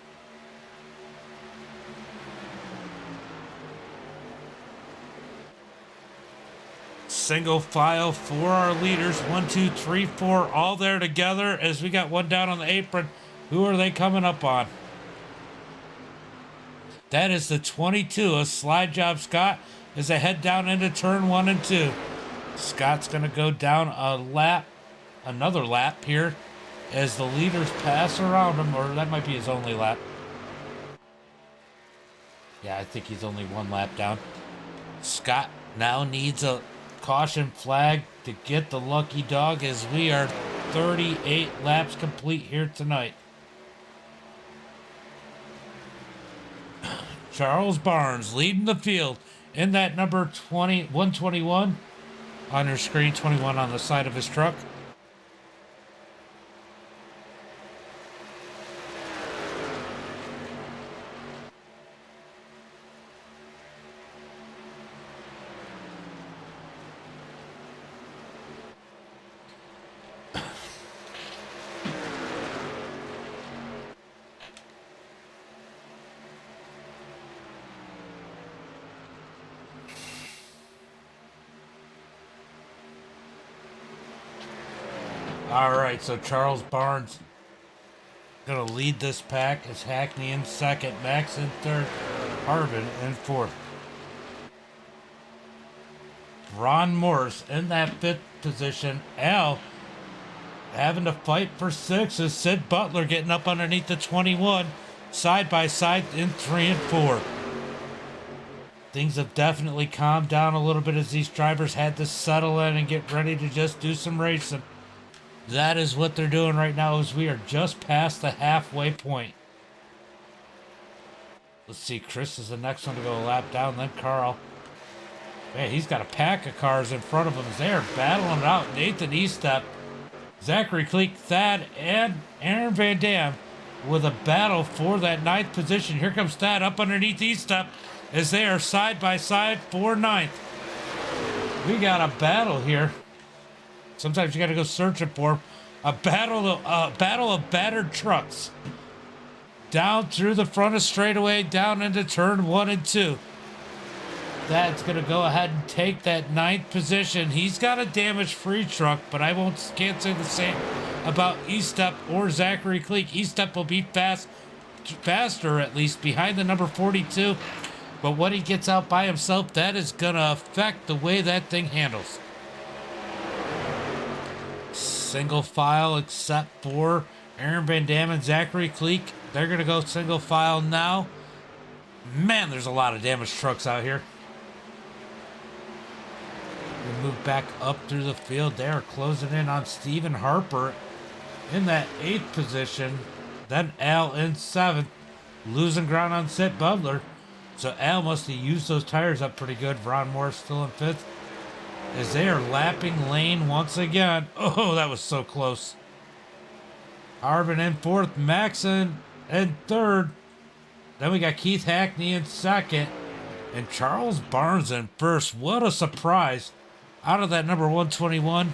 Single file for our leaders. 1, 2, 3, 4, all there together as we got one down on the apron. Who are they coming up on? That is the 22 of Slide Job Scott as they head down into turn 1 and 2. Scott's going to go down another lap here as the leaders pass around him, or that might be his only lap. Yeah, I think he's only one lap down. Scott now needs a caution flag to get the lucky dog as we are 38 laps complete here tonight. Charles Barnes leading the field in that number 121 on your screen, 21 on the side of his truck. All right, so Charles Barnes going to lead this pack as Hackney in second, Max in third, Harvin in fourth. Ron Morris in that fifth position. Al having to fight for sixth as Sid Butler getting up underneath the 21, side by side in 3 and 4. Things have definitely calmed down a little bit as these drivers had to settle in and get ready to just do some racing. That is what they're doing right now as we are just past the halfway point. Let's see, Chris is the next one to go a lap down, then Carl. Man, he's got a pack of cars in front of him as they are battling it out. Nathan Estep, Zachary Cleek, Thad, and Aaron Van Dam with a battle for that 9th position. Here comes Thad up underneath Estep as they are side by side for 9th. We got a battle here. Sometimes you got to go searching for a battle of battered trucks. Down through the front of straightaway, down into turn 1 and 2. That's going to go ahead and take that 9th position. He's got a damage-free truck, but I can't say the same about Estep or Zachary Cleek. Estep will be faster at least behind the number 42. But when he gets out by himself, that is going to affect the way that thing handles. Single file except for Aaron Van Dam and Zachary Cleek. They're going to go single file now. Man, there's a lot of damaged trucks out here. We move back up through the field. They are closing in on Stephen Harper in that 8th position. Then Al in 7th. Losing ground on Sid Butler. So Al must have used those tires up pretty good. Ron Morris still in 5th. As they are lapping Lane once again. Oh, that was so close. Harvin in 4th. Max in in third. Then we got Keith Hackney in second. And Charles Barnes in first. What a surprise. Out of that number 121.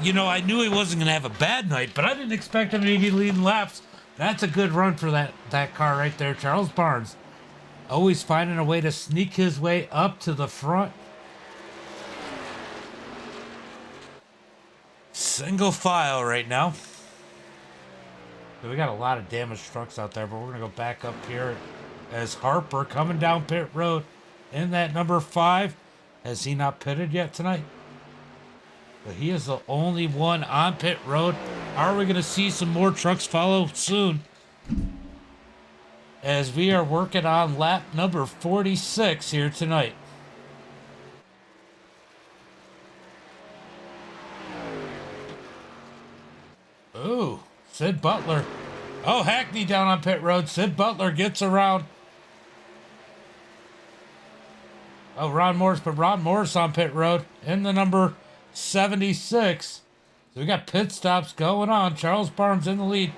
You know, I knew he wasn't going to have a bad night, but I didn't expect him to be leading laps. That's a good run for that car right there. Charles Barnes. Always finding a way to sneak his way up to the front. Single file right now. So we got a lot of damaged trucks out there, but we're going to go back up here as Harper coming down pit road in that number 5. Has he not pitted yet tonight? But he is the only one on pit road. Are we going to see some more trucks follow soon? As we are working on lap number 46 here tonight. Ooh, Sid Butler. Oh, Hackney down on pit road. Sid Butler gets around. Oh, Ron Morris, but Ron Morris on pit road in the number 76. So we got pit stops going on. Charles Barnes in the lead.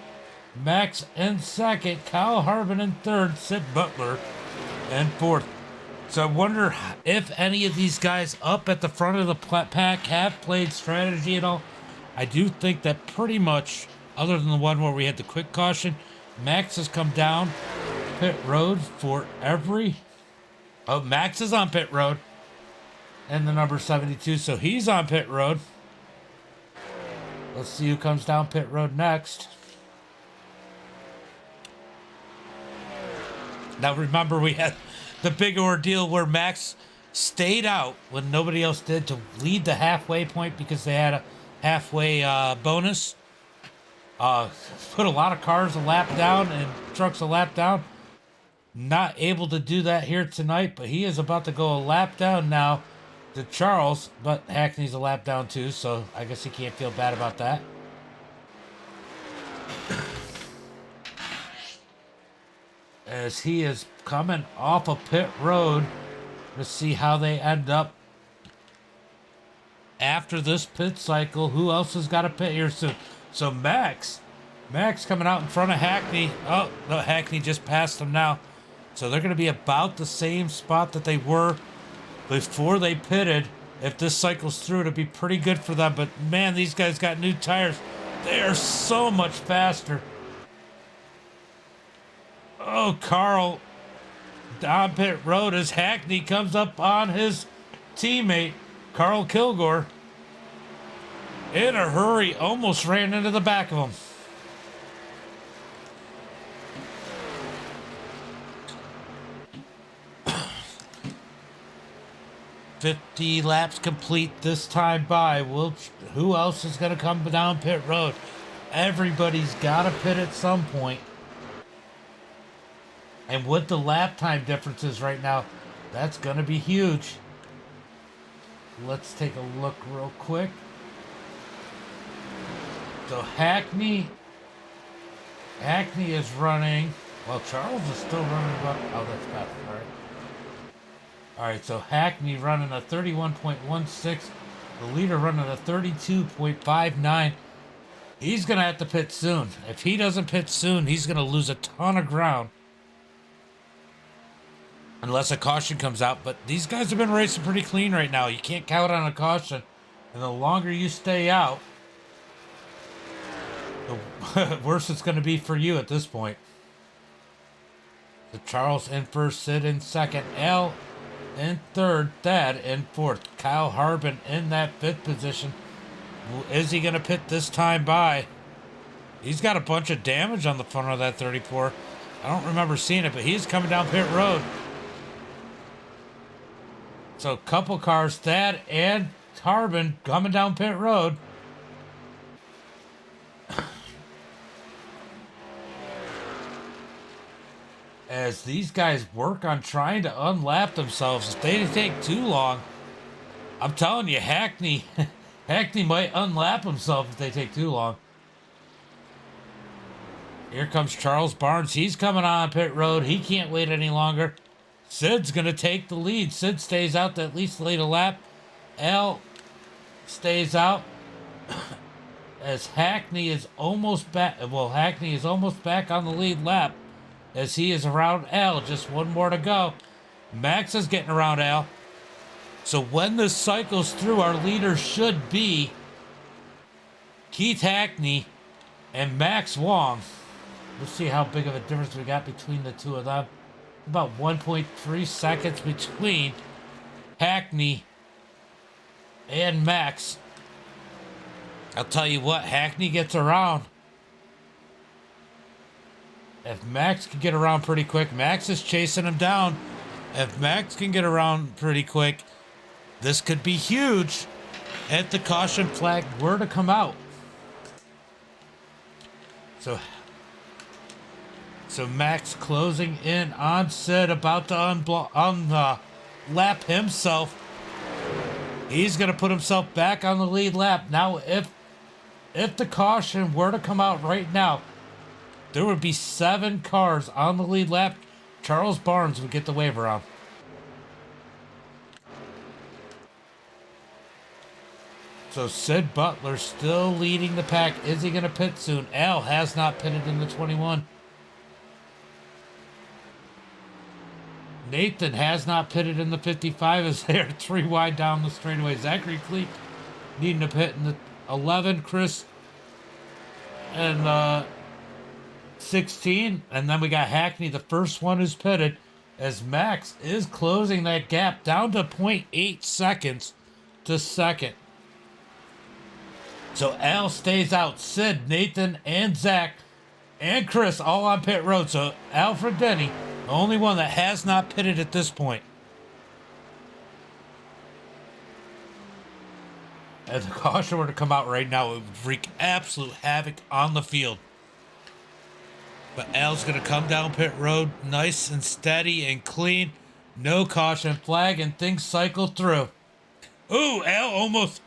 Max in second. Kyle Harvin in third. Sid Butler in fourth. So I wonder if any of these guys up at the front of the pack have played strategy at all. I do think that pretty much, other than the one where we had the quick caution, Max has come down pit road for every... Oh, Max is on pit road. And the number 72, so he's on pit road. Let's see who comes down pit road next. Now remember, we had the big ordeal where Max stayed out when nobody else did to lead the halfway point because they had a halfway bonus. Put a lot of cars a lap down and trucks a lap down. Not able to do that here tonight, but he is about to go a lap down now to Charles, but Hackney's a lap down too, so I guess he can't feel bad about that. As he is coming off a pit road to see how they end up after this pit cycle. Who else has got a pit here soon? So Max coming out in front of Hackney. Oh, no, Hackney just passed him now. So they're going to be about the same spot that they were before they pitted. If this cycles through, it'll be pretty good for them. But man, these guys got new tires. They are so much faster. Oh, Carl down pit road as Hackney comes up on his teammate, Carl Kilgore. In a hurry, almost ran into the back of him. $50 laps complete this time by. Who else is going to come down pit road? Everybody's got to pit at some point. And with the lap time differences right now, that's going to be huge. Let's take a look real quick. So Hackney is running. Well, Charles is still running. Oh, that's fast. All right. All right, so Hackney running a 31.16. The leader running a 32.59. He's going to have to pit soon. If he doesn't pit soon, he's going to lose a ton of ground. Unless a caution comes out. But these guys have been racing pretty clean right now. You can't count on a caution. And the longer you stay out, the worse it's going to be for you at this point. So Charles in first, Sid in second, Al in third, Thad in fourth. Kyle Harvin in that fifth position. Is he going to pit this time by? He's got a bunch of damage on the front of that 34. I don't remember seeing it, but he's coming down pit road. So a couple cars, Thad and Harvin coming down pit road. As these guys work on trying to unlap themselves, if they take too long, I'm telling you, Hackney might unlap himself if they take too long. Here comes Charles Barnes. He's coming on pit road. He can't wait any longer. Sid's going to take the lead. Sid stays out to at least lead a lap. Al stays out. as Hackney is almost back. Well, Hackney is almost back on the lead lap as he is around Al. Just one more to go. Max is getting around Al. So when this cycles through, our leader should be Keith Hackney and Max Wong. Let's see how big of a difference we got between the two of them. About 1.3 seconds between Hackney and Max. I'll tell you what, Hackney gets around. If Max can get around pretty quick, Max is chasing him down. If Max can get around pretty quick, this could be huge if the caution flag were to come out. So Max closing in on Sid, about to lap himself. He's going to put himself back on the lead lap. Now, if the caution were to come out right now, there would be 7 cars on the lead lap. Charles Barnes would get the waiver on. So Sid Butler still leading the pack. Is he going to pit soon? Al has not pitted in the 21. Nathan has not pitted in the 55 as they are 3 wide down the straightaway. Zachary Cleek needing to pit in the 11. Chris and 16. And then we got Hackney, the first one who's pitted, as Max is closing that gap down to 0.8 seconds to second. So Al stays out. Sid, Nathan, and Zach, and Chris all on pit road. So Alfred Denny, the only one that has not pitted at this point. If the caution were to come out right now, it would wreak absolute havoc on the field. But Al's going to come down pit road nice and steady and clean. No caution flag, and things cycle through. Ooh, Al almost...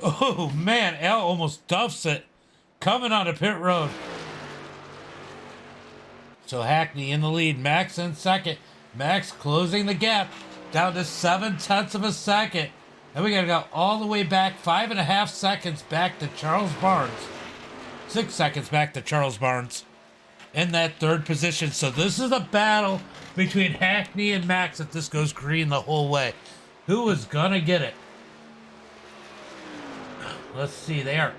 Oh, man, Al almost duffs it coming on a pit road. So Hackney in the lead. Max in second. Max closing the gap down to 0.7 of a second. Then we got to go all the way back 5.5 seconds back to Charles Barnes. 6 seconds back to Charles Barnes in that third position. So this is a battle between Hackney and Max if this goes green the whole way. Who is going to get it? Let's see. They are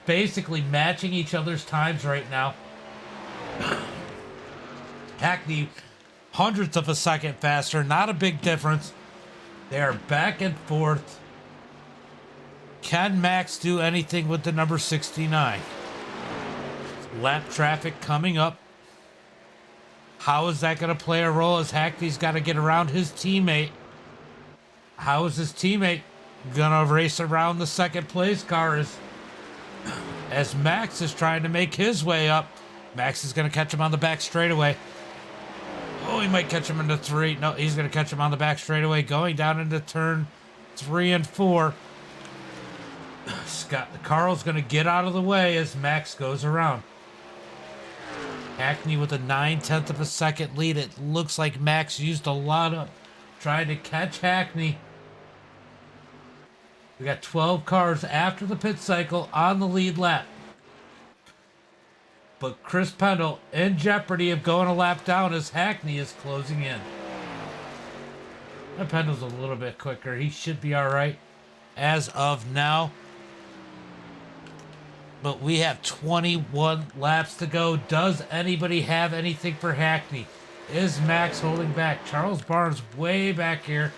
basically matching each other's times right now. Hackney, hundredths of a second faster. Not a big difference. They are back and forth. Can Max do anything with the number 69? Lap traffic coming up. How is that going to play a role as Hackney's got to get around his teammate? How is his teammate gonna race around the second place car as Max is trying to make his way up? Max is gonna catch him on the back straightaway. Oh, he might catch him into 3. No, he's gonna catch him on the back straightaway going down into turn 3 and 4. Carl's gonna get out of the way as Max goes around. Hackney with a 0.9 of a second lead. It looks like Max used a lot of trying to catch Hackney. We got 12 cars after the pit cycle on the lead lap. But Chris Pendle in jeopardy of going a lap down as Hackney is closing in. And Pendle's a little bit quicker. He should be all right as of now. But we have 21 laps to go. Does anybody have anything for Hackney? Is Max holding back? Charles Barnes way back here.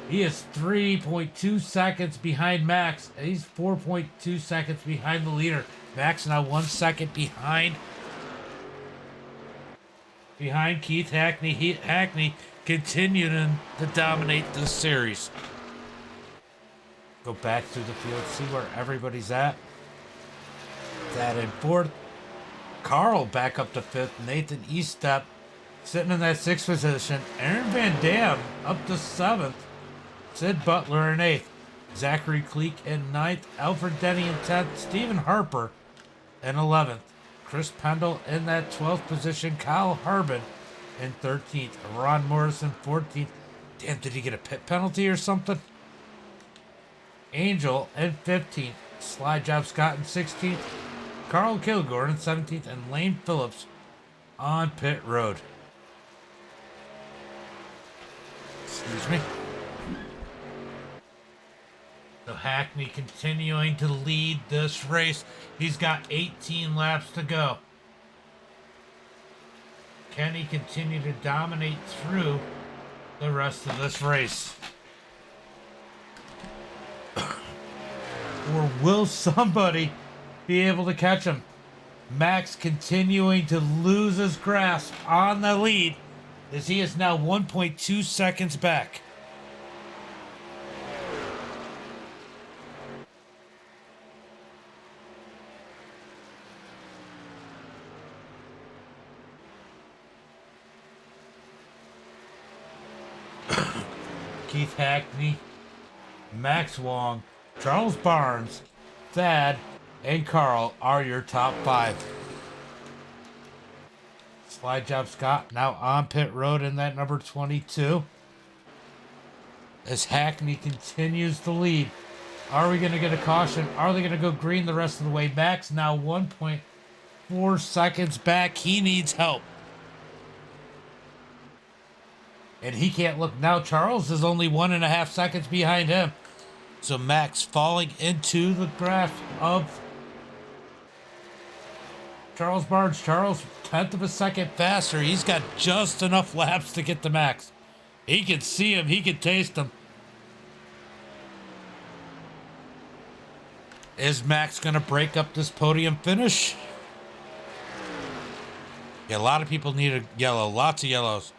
He is 3.2 seconds behind Max. He's 4.2 seconds behind the leader. Max now 1 second behind Keith Hackney. Hackney continuing to dominate this series. Go back through the field, see where everybody's at. That in 4th. Carl back up to 5th. Nathan Eastep sitting in that 6th position. Aaron Van Dam up to 7th. Sid Butler in 8th. Zachary Cleek in 9th. Alfred Denny in 10th. Stephen Harper in 11th. Chris Pendle in that 12th position. Kyle Harvin in 13th. Ron Morrison 14th. Damn, did he get a pit penalty or something? Angel in 15th. Slide Job Scott in 16th. Carl Kilgore in 17th. And Lane Phillips on pit road. Excuse me. So Hackney continuing to lead this race. He's got 18 laps to go. Can he continue to dominate through the rest of this race? Or will somebody be able to catch him? Max continuing to lose his grasp on the lead as he is now 1.2 seconds back. Keith Hackney, Max Wong, Charles Barnes, Thad, and Carl are your top 5. Slide Job Scott now on pit road in that number 22. As Hackney continues to lead. Are we going to get a caution? Are they going to go green the rest of the way? Max now 1.4 seconds back. He needs help. And he can't look. Now Charles is only 1.5 seconds behind him. So Max falling into the grasp of Charles Barnes. Charles, 1/10 of a second faster. He's got just enough laps to get to Max. He can see him. He can taste him. Is Max going to break up this podium finish? Yeah, a lot of people need a yellow. Lots of yellows.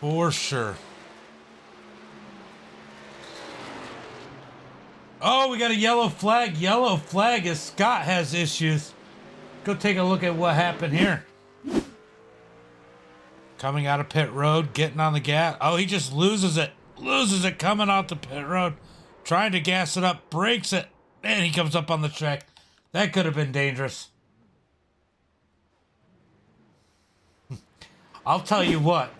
For sure. Oh, we got a yellow flag. Yellow flag as Scott has issues. Go take a look at what happened here. Coming out of pit road, getting on the gas. Oh, he just loses it. Loses it coming out the pit road. Trying to gas it up. Breaks it. And he comes up on the track. That could have been dangerous. I'll tell you what.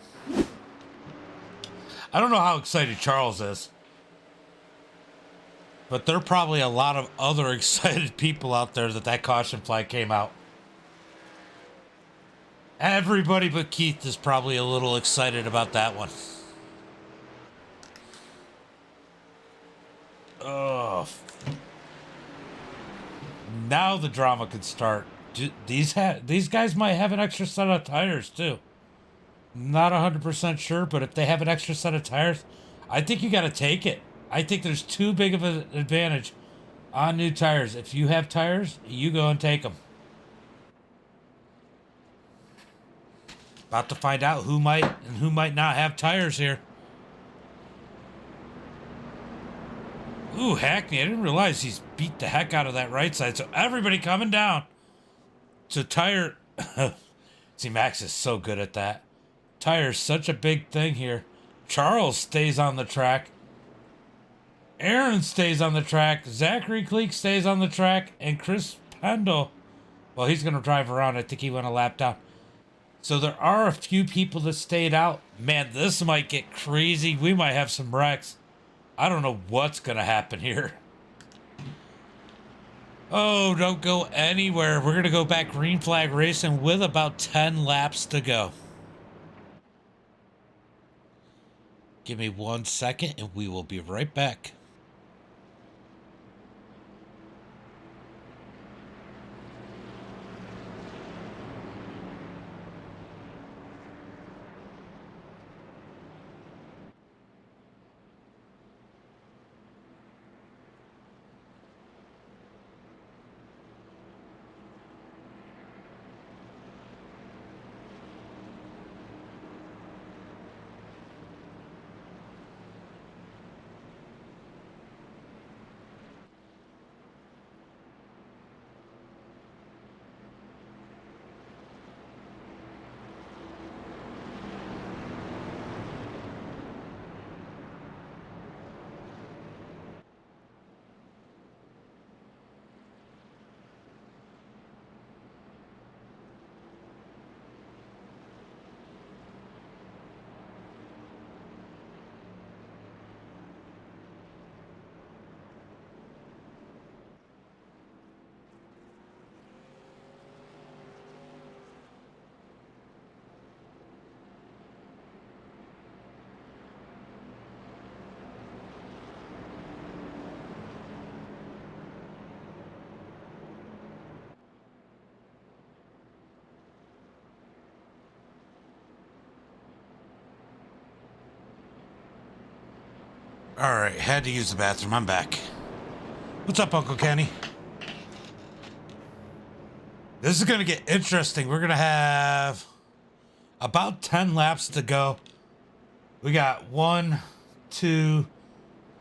I don't know how excited Charles is. But there are probably a lot of other excited people out there that caution flag came out. Everybody but Keith is probably a little excited about that one. Oh. Now the drama could start. These guys might have an extra set of tires too. Not 100% sure, but if they have an extra set of tires, I think you got to take it. I think there's too big of an advantage on new tires. If you have tires, you go and take them. About to find out who might and who might not have tires here. Ooh, Hackney, I didn't realize he's beat the heck out of that right side. So everybody coming down. So tire... See, Max is so good at that. Tire's such a big thing here. Charles stays on the track. Aaron stays on the track. Zachary Cleek stays on the track. And Chris Pendle, well, he's going to drive around. I think he went a lap down. So there are a few people that stayed out. Man, this might get crazy. We might have some wrecks. I don't know what's going to happen here. Oh, don't go anywhere. We're going to go back green flag racing with about 10 laps to go. Give me 1 second and we will be right back. All right, had to use the bathroom. I'm back. What's up, Uncle Kenny? This is going to get interesting. We're going to have about 10 laps to go. We got 1, 2,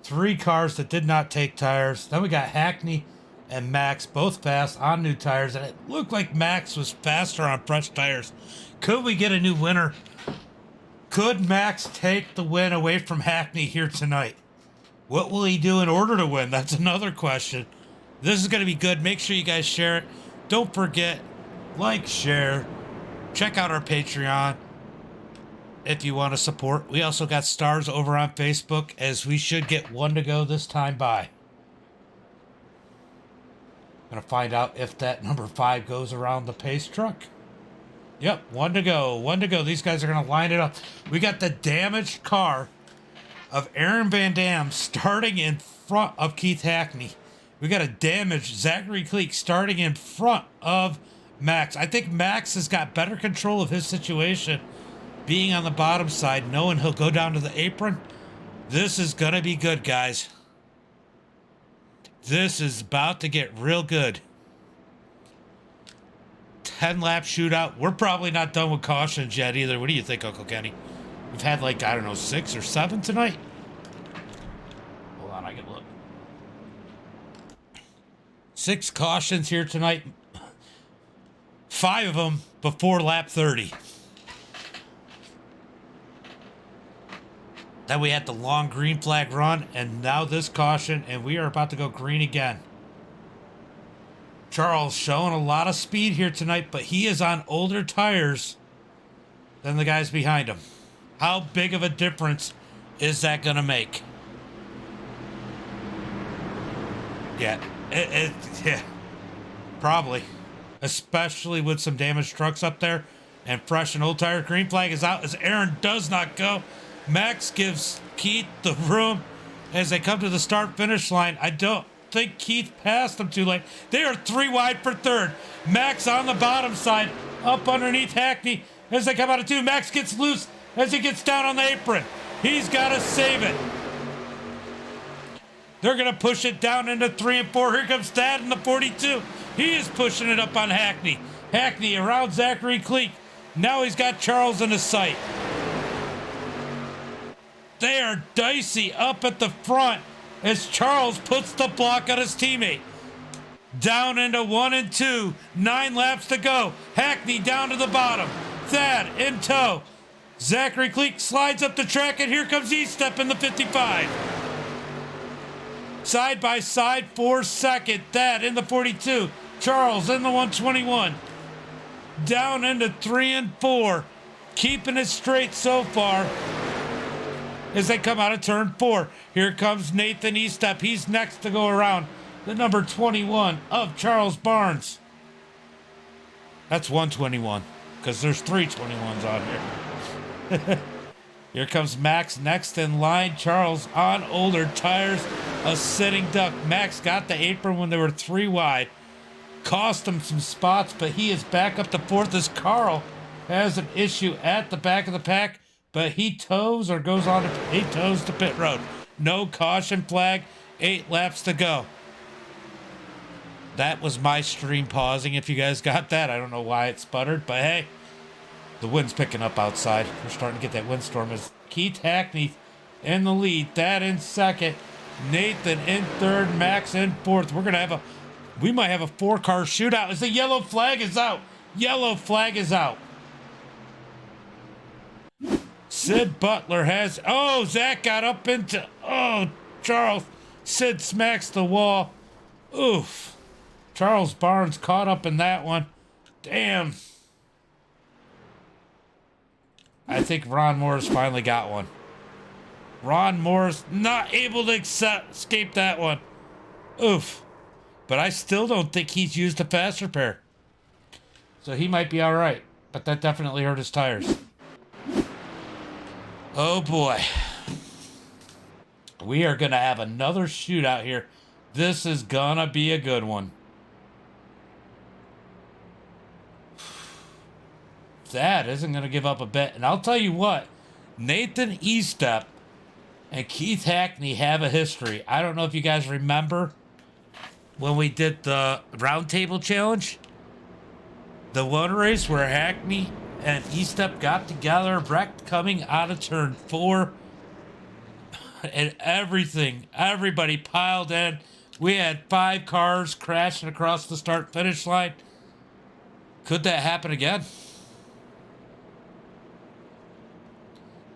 3 cars that did not take tires. Then we got Hackney and Max, both fast on new tires. And it looked like Max was faster on fresh tires. Could we get a new winner? Could Max take the win away from Hackney here tonight? What will he do in order to win? That's another question. This is going to be good. Make sure you guys share it. Don't forget, like, share. Check out our Patreon if you want to support. We also got stars over on Facebook, as we should get 1 to go this time by. Gonna find out if that number 5 goes around the pace truck. Yep, 1 to go. 1 to go. These guys are gonna line it up. We got the damaged car of Aaron Van Dam starting in front of Keith Hackney. We got a damaged Zachary Cleek starting in front of Max. I think Max has got better control of his situation, being on the bottom side, knowing he'll go down to the apron. This is going to be good, guys. This is about to get real good. 10-lap shootout. We're probably not done with cautions yet either. What do you think, Uncle Kenny? We've had like, I don't know, 6 or 7 tonight. Hold on, I can look. 6 cautions here tonight. 5 of them before lap 30. Then we had the long green flag run, and now this caution, and we are about to go green again. Charles showing a lot of speed here tonight, but he is on older tires than the guys behind him. How big of a difference is that going to make? Yeah, yeah, probably. Especially with some damaged trucks up there and fresh and old tire. Green flag is out as Aaron does not go. Max gives Keith the room as they come to the start-finish line. I don't think Keith passed them too late. They are 3 wide for third. Max on the bottom side, up underneath Hackney as they come out of 2. Max gets loose as he gets down on the apron. He's got to save it. They're going to push it down into 3 and 4. Here comes Thad in the 42. He is pushing it up on Hackney. Hackney around Zachary Cleek. Now he's got Charles in his sight. They are dicey up at the front as Charles puts the block on his teammate. Down into 1 and 2. 9 laps to go. Hackney down to the bottom. Thad in tow. Zachary Cleek slides up the track, and here comes E-Step in the 55. Side by side for second. Thad in the 42. Charles in the 121. Down into 3 and 4. Keeping it straight so far as they come out of turn 4. Here comes Nathan E-Step. He's next to go around the number 21 of Charles Barnes. That's 121 because there's 3 21s on here. Here comes Max next in line. Charles on older tires, a sitting duck. Max got the apron when they were 3 wide. Cost him some spots, but he is back up to 4th as Carl has an issue at the back of the pack, but he tows or goes on to, he tows to pit road. No caution flag, 8 laps to go. That was my stream pausing. If you guys got that, I don't know why it sputtered, but hey, the wind's picking up outside. We're starting to get that windstorm as Keith Hackney in the lead. That in second. Nathan in third. Max in fourth. We might have a 4-car shootout as the yellow flag is out. Yellow flag is out. Sid Butler has, Zach got up into, Charles. Sid smacks the wall. Oof. Charles Barnes caught up in that one. Damn. I think Ron Morris finally got one. Ron Morris not able to escape that one. Oof. But I still don't think he's used a fast repair. So he might be all right. But that definitely hurt his tires. Oh boy. We are going to have another shootout here. This is going to be a good one. That isn't going to give up a bet. And I'll tell you what, Nathan E-Step and Keith Hackney have a history. I don't know if you guys remember when we did the roundtable challenge, the one race where Hackney and E-Step got together, wrecked coming out of turn 4, and everybody piled in. We had 5 cars crashing across the start-finish line. Could that happen again?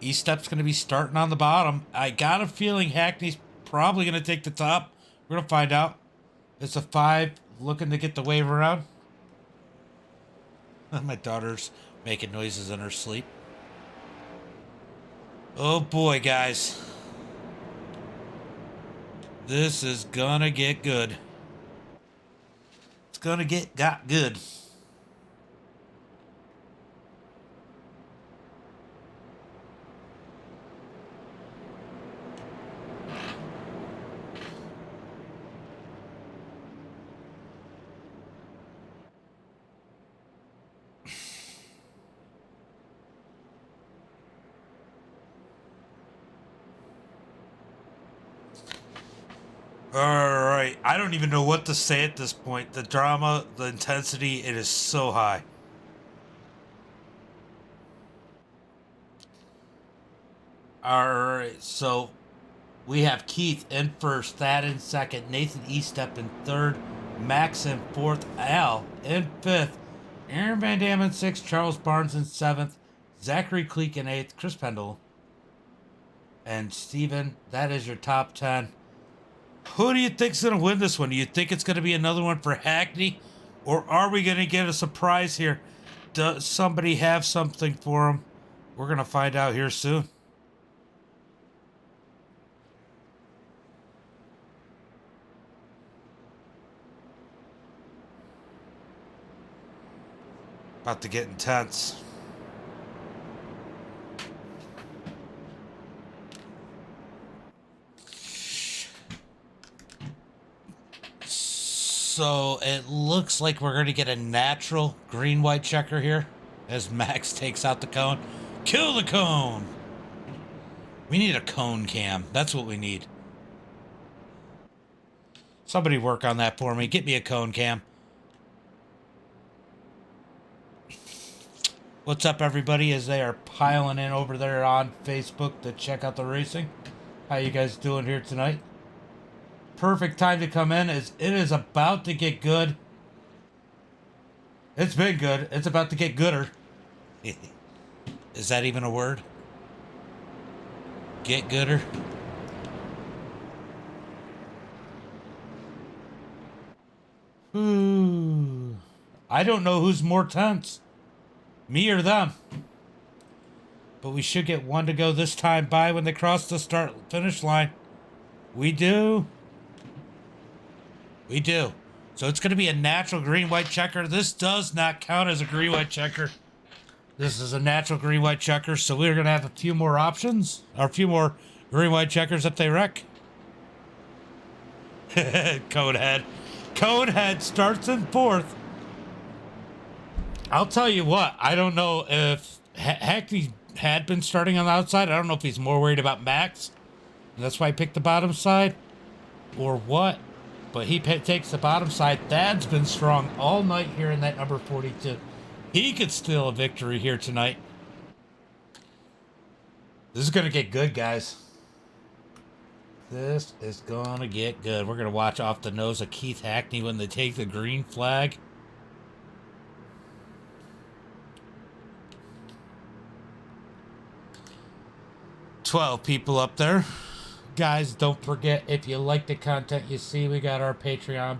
E-Step's going to be starting on the bottom. I got a feeling Hackney's probably going to take the top. We're going to find out. It's a 5 looking to get the wave around. My daughter's making noises in her sleep. Oh boy, guys. This is gonna get good. It's gonna got good. Alright, I don't even know what to say at this point. The drama, the intensity, it is so high. Alright, so we have Keith in first, Thad in second, Nathan E-Step in third, Max in fourth, Al in fifth, Aaron Van Dam in sixth, Charles Barnes in seventh, Zachary Cleek in eighth, Chris Pendle, and Steven. That is your top 10. Who do you think's going to win this one? Do you think it's going to be another one for Hackney? Or are we going to get a surprise here? Does somebody have something for him? We're going to find out here soon. About to get intense. So it looks like we're going to get a natural green-white checker here as Max takes out the cone. Kill the cone! We need a cone cam. That's what we need. Somebody work on that for me. Get me a cone cam. What's up, everybody, as they are piling in over there on Facebook to check out the racing? How you guys doing here tonight? Perfect time to come in as it is about to get good. It's been good. It's about to get gooder. Is that even a word? Get gooder? Ooh. I don't know who's more tense. Me or them. But we should get one to go this time by when they cross the start-finish line. We do. We do. So it's going to be a natural green-white checker. This does not count as a green-white checker. This is a natural green-white checker, so we're going to have a few more options. Or a few more green-white checkers if they wreck. Conehead. Conehead starts in fourth. I'll tell you what. I don't know if Hackney had been starting on the outside. I don't know if he's more worried about Max. That's why he picked the bottom side. Or what. But he takes the bottom side. Thad's been strong all night here in that number 42. He could steal a victory here tonight. This is going to get good, guys. This is going to get good. We're going to watch off the nose of Keith Hackney when they take the green flag. $12 people up there. Guys, don't forget, if you like the content you see, we got our Patreon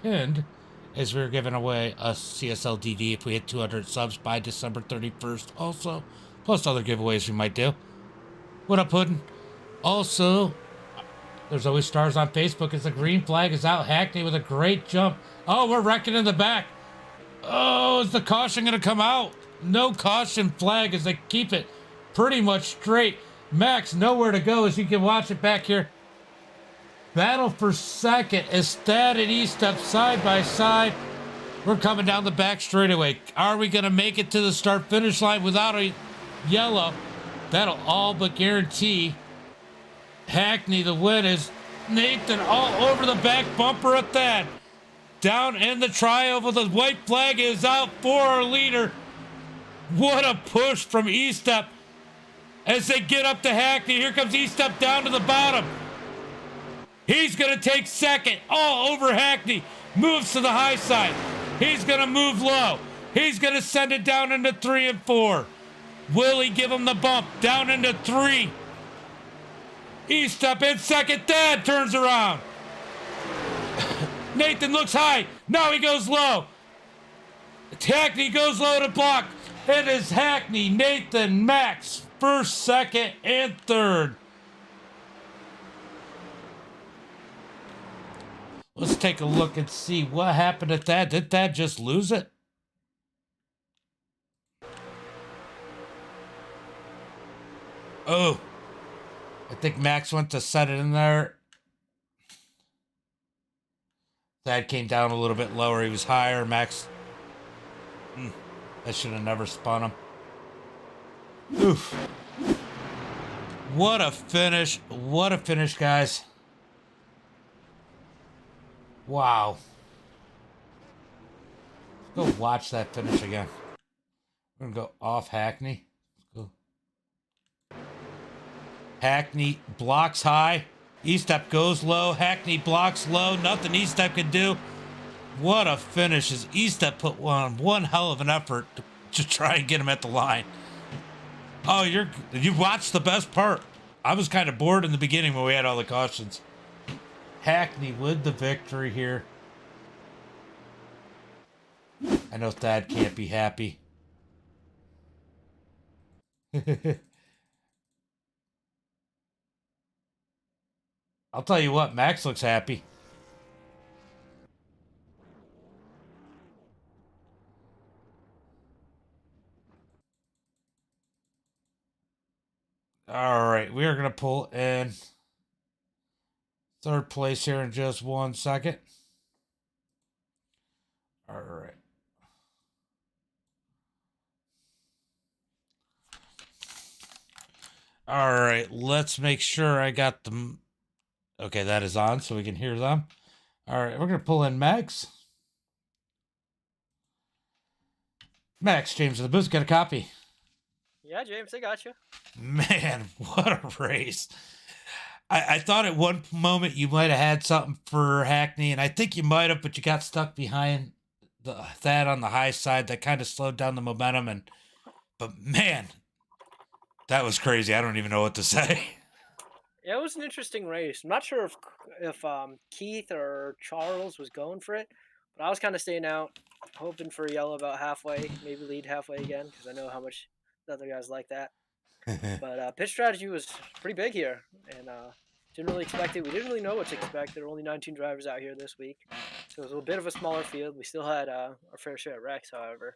pinned as we're giving away a CSL DD if we hit 200 subs by December 31st also, plus other giveaways we might do. What up, Puddin'? Also, there's always stars on Facebook as the green flag is out. Hackney with a great jump. Oh, we're wrecking in the back. Oh, is the caution going to come out? No caution flag as they keep it pretty much straight. Max, nowhere to go as you can watch it back here. Battle for second as Thad and E-Step side by side. We're coming down the back straightaway. Are we going to make it to the start-finish line without a yellow? That'll all but guarantee Hackney, the win is Nathan all over the back bumper at that. Down in the trioval, the white flag is out for our leader. What a push from E-Step as they get up to Hackney. Here comes E-Step down to the bottom. He's going to take second all over Hackney. Moves to the high side. He's going to move low. He's going to send it down into 3 and 4. Will he give him the bump? Down into 3. E-Step in second. Thad turns around. Nathan looks high. Now he goes low. Hackney goes low to block. It is Hackney, Nathan, Max, first, second, and third. Let's take a look and see what happened at that. Did Thad just lose it? Oh, I think Max went to set it in there. Thad came down a little bit lower. He was higher. Max, I should have never spun him. Oof. What a finish. What a finish, guys. Wow. Let's go watch that finish again. We're going to go off Hackney. Let's go. Hackney blocks high. E-Step goes low. Hackney blocks low. Nothing E-Step can do. What a finish. As E-Step put one hell of an effort to try and get him at the line. Oh, you watched the best part. I was kind of bored in the beginning when we had all the cautions. Hackney with the victory here. I know Thad can't be happy. I'll tell you what, Max looks happy. All right, we are going to pull in third place here in just 1 second. All right. All right, let's make sure I got them. Okay, that is on so we can hear them. All right, we're going to pull in Max. Max, James of the booth, got a copy. Yeah, James, I got you. Man, what a race. I thought at one moment you might have had something for Hackney, and I think you might have, but you got stuck behind that on the high side. That kind of slowed down the momentum. But man, that was crazy. I don't even know what to say. Yeah, it was an interesting race. I'm not sure if Keith or Charles was going for it, but I was kind of staying out, hoping for a yellow about halfway, maybe lead halfway again, because I know how much the other guys like that. But pitch strategy was pretty big here, and didn't really expect it. We didn't really know what to expect. There were only 19 drivers out here this week, so it was a bit of a smaller field. We still had our fair share of wrecks, however.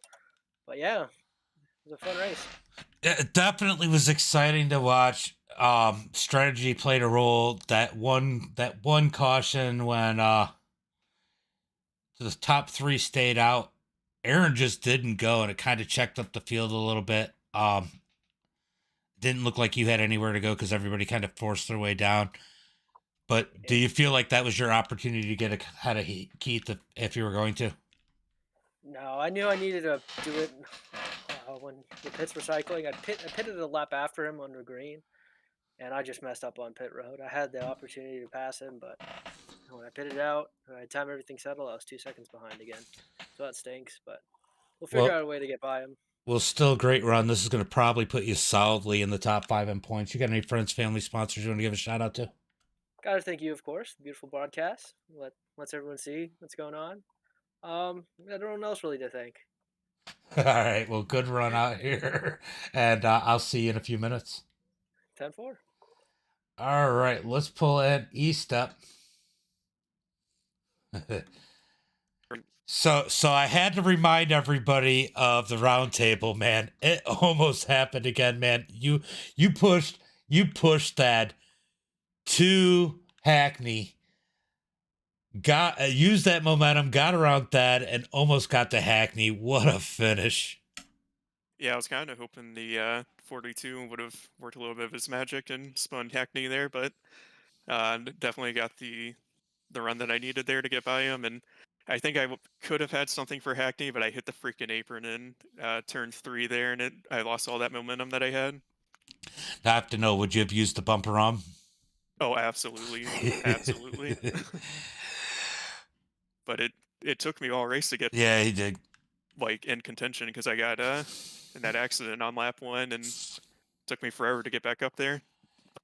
But yeah, it was a fun race. It definitely was exciting to watch. Strategy played a role. That one caution when the top 3 stayed out, Aaron just didn't go, and it kind of checked up the field a little bit. Didn't look like you had anywhere to go because everybody kind of forced their way down. But do you feel like that was your opportunity to get ahead of Keith if you were going to? No, I knew I needed to do it when the pits were cycling. I pitted a lap after him under green, and I just messed up on pit road. I had the opportunity to pass him, but when I pitted out, by the time everything settled, I was 2 seconds behind again. So that stinks, but we'll figure out a way to get by him. Well, still great run. This is going to probably put you solidly in the top 5 in points. You got any friends, family, sponsors you want to give a shout out to? Got to thank you, of course. Beautiful broadcast. Lets everyone see what's going on. Everyone else really to thank. All right. Well, good run out here. And I'll see you in a few minutes. 10-4. All right. Let's pull in E-Step. So I had to remind everybody of the round table, man. It almost happened again, man. You pushed that to Hackney, used that momentum, got around that, and almost got to Hackney. What a finish. Yeah, I was kind of hoping the 42 would have worked a little bit of his magic and spun Hackney there, but definitely got the run that I needed there to get by him. And I think I could have had something for Hackney, but I hit the freaking apron in turn 3 there, and I lost all that momentum that I had. I have to know, would you have used the bumper arm? Oh, absolutely. Absolutely. But it took me all race to get Yeah, he did. Like in contention because I got in that accident on lap 1 and took me forever to get back up there.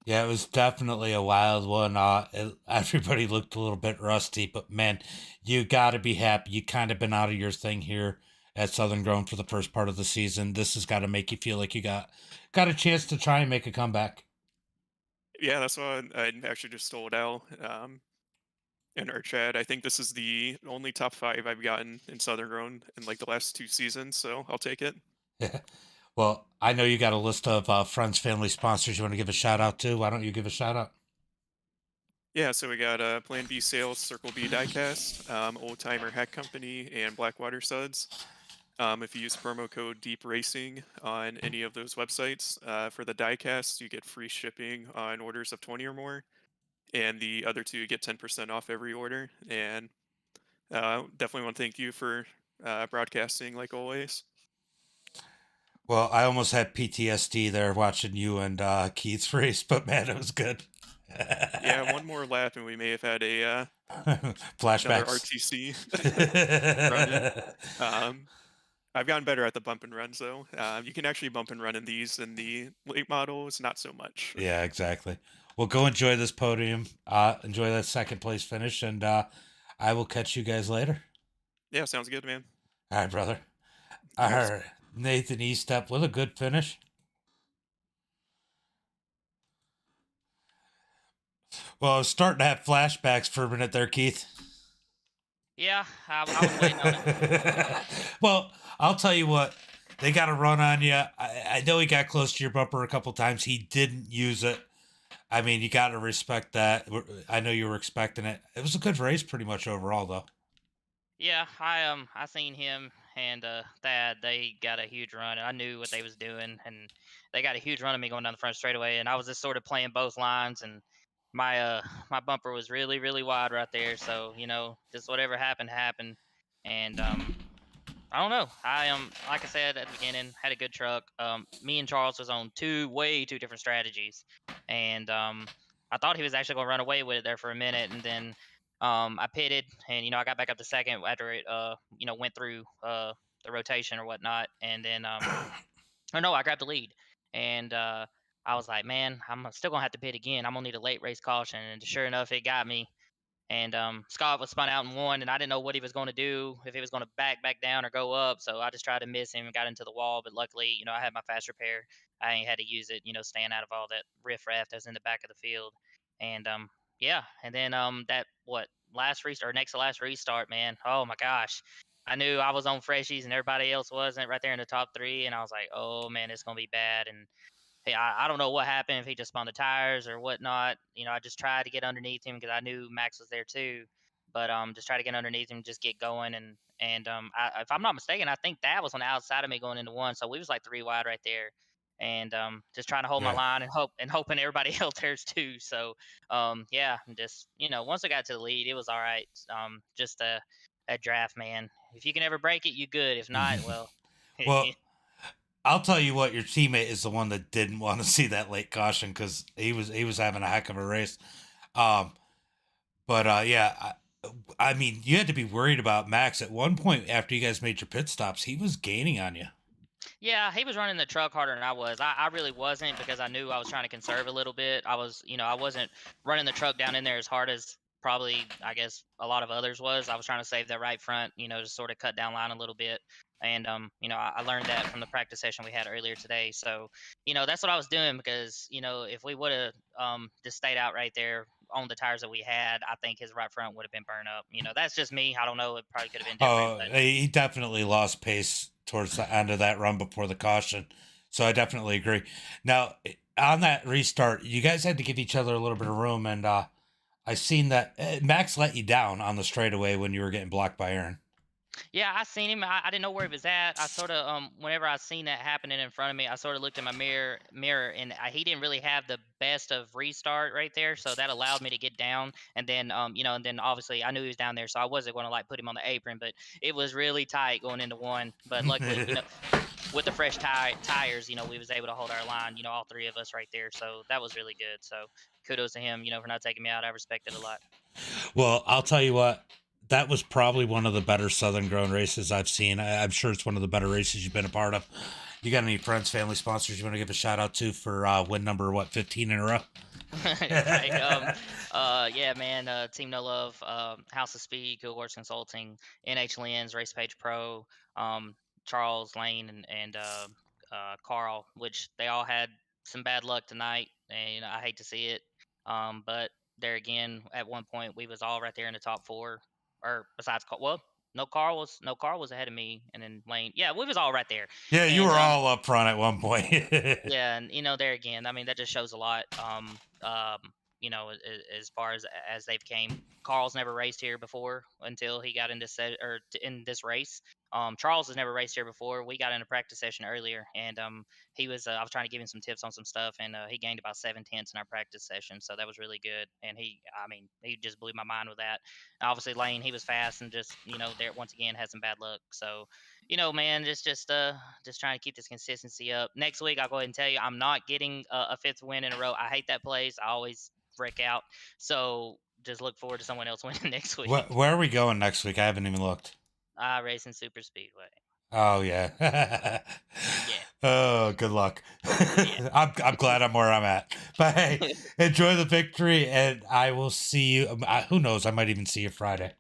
Yeah, it was definitely a wild one. Everybody looked a little bit rusty, but man, you got to be happy. You kind of been out of your thing here at Southern Grown for the first part of the season. This has got to make you feel like you got a chance to try and make a comeback. Yeah, that's why I actually just told Al in our chat. I think this is the only top 5 I've gotten in Southern Grown in like the last 2 seasons, so I'll take it. Yeah. Well, I know you got a list of friends, family, sponsors you want to give a shout out to. Why don't you give a shout out? Yeah, so we got Plan B Sales, Circle B Diecast, Old Timer Hack Company, and Blackwater Suds. If you use promo code Deep Racing on any of those websites for the diecast, you get free shipping on orders of 20 or more, and the other 2 get 10% off every order. And definitely want to thank you for broadcasting like always. Well, I almost had PTSD there watching you and Keith's race, but man, it was good. Yeah, one more lap and we may have had a flashbacks. RTC run. I've gotten better at the bump and runs though. You can actually bump and run in these. In the late models, not so much. Yeah, exactly. Well, go enjoy this podium. Enjoy that second place finish, and I will catch you guys later. Yeah, sounds good, man. All right, brother. All right, Nathan Estep with a good finish. Well, I was starting to have flashbacks for a minute there, Keith. Yeah, I was waiting on it. Well, I'll tell you what. They got a run on you. I know he got close to your bumper a couple times. He didn't use it. I mean, you got to respect that. I know you were expecting it. It was a good race pretty much overall, though. Yeah, I seen him and Thad. They got a huge run, and I knew what they was doing, and they got a huge run of me going down the front straightaway, and I was just sort of playing both lines, and my bumper was really really wide right there, so just whatever happened, and I don't know. I like I said at the beginning, had a good truck. Me and Charles was on way two different strategies, and I thought he was actually going to run away with it there for a minute, and then I pitted, and I got back up to second after it went through the rotation or whatnot, and then or no, I grabbed the lead, and I was like, man, I'm still gonna have to pit again. I'm gonna need a late race caution, and sure enough, it got me. And Scott was spun out and won, and I didn't know what he was going to do, if he was going to back down or go up. So I just tried to miss him and got into the wall. But luckily, I had my fast repair. I ain't had to use it, staying out of all that riffraff that was in the back of the field. And yeah, and then that next to last restart, man. Oh my gosh, I knew I was on freshies and everybody else wasn't right there in the top 3, and I was like, oh man, it's gonna be bad. And hey, I don't know what happened, if he just spun the tires or whatnot. I just tried to get underneath him because I knew Max was there too. But just try to get underneath him, just get going, and if I'm not mistaken, I think that was on the outside of me going into 1, so we was like 3 wide right there, and just trying to hold my line and hoping everybody else there's too. So yeah, just once I got to the lead, it was all right. Just a draft, man. If you can ever break it, you good. If not, well. Well, I'll tell you what, your teammate is the one that didn't want to see that late caution because he was having a heck of a race. But yeah, I mean, you had to be worried about Max at one point after you guys made your pit stops. He was gaining on you. Yeah, he was running the truck harder than I was. I really wasn't, because I knew I was trying to conserve a little bit. I wasn't running the truck down in there as hard as probably, I guess, a lot of others was. I was trying to save that right front, to sort of cut down line a little bit. And I learned that from the practice session we had earlier today. So that's what I was doing, because if we would have just stayed out right there on the tires that we had, I think his right front would have been burned up. That's just me. I don't know. It probably could have been different. He definitely lost pace towards the end of that run before the caution. So I definitely agree. Now, on that restart, you guys had to give each other a little bit of room, and I seen that Max let you down on the straightaway when you were getting blocked by Aaron. Yeah, I seen him. I didn't know where he was at. I sort of whenever I seen that happening in front of me, I sort of looked in my mirror, and he didn't really have the best of restart right there, so that allowed me to get down. And then and then obviously I knew he was down there, so I wasn't going to like put him on the apron, but it was really tight going into one. But luckily, with the fresh tires, we was able to hold our line. All three of us right there, so that was really good. So kudos to him, for not taking me out. I respect it a lot. Well, I'll tell you what. That was probably one of the better Southern grown races I've seen. I'm sure it's one of the better races you've been a part of. You got any friends, family, sponsors you want to give a shout out to for win number 15 in a row? Right. Yeah, man. Team No Love, House of Speed, Good Works Consulting, NH Lens, Race Page Pro, Charles Lane, and Carl, which they all had some bad luck tonight, and I hate to see it. But there again, at one point we was all right there in the top four, or besides, well, no Carl was ahead of me, and then Lane. Yeah, we was all right there. Yeah, you And were all up front at one point. yeah, and there again, I mean, that just shows a lot. As far as they've came, Carl's never raced here before until he got in this in this race. Charles has never raced here before. We got in a practice session earlier, and he was. I was trying to give him some tips on some stuff, and he gained about 7/10 in our practice session, so that was really good. And he just blew my mind with that. Obviously, Lane, he was fast, and just there once again had some bad luck. So man, just trying to keep this consistency up. Next week, I'll go ahead and tell you, I'm not getting a fifth win in a row. I hate that place. I always break out. So just look forward to someone else winning next week. Where are we going next week? I haven't even looked. Racing Super Speedway. Oh yeah. Yeah. Oh, good luck. Yeah. I'm glad I'm where I'm at. But hey, enjoy the victory, and I will see you. Who knows? I might even see you Friday.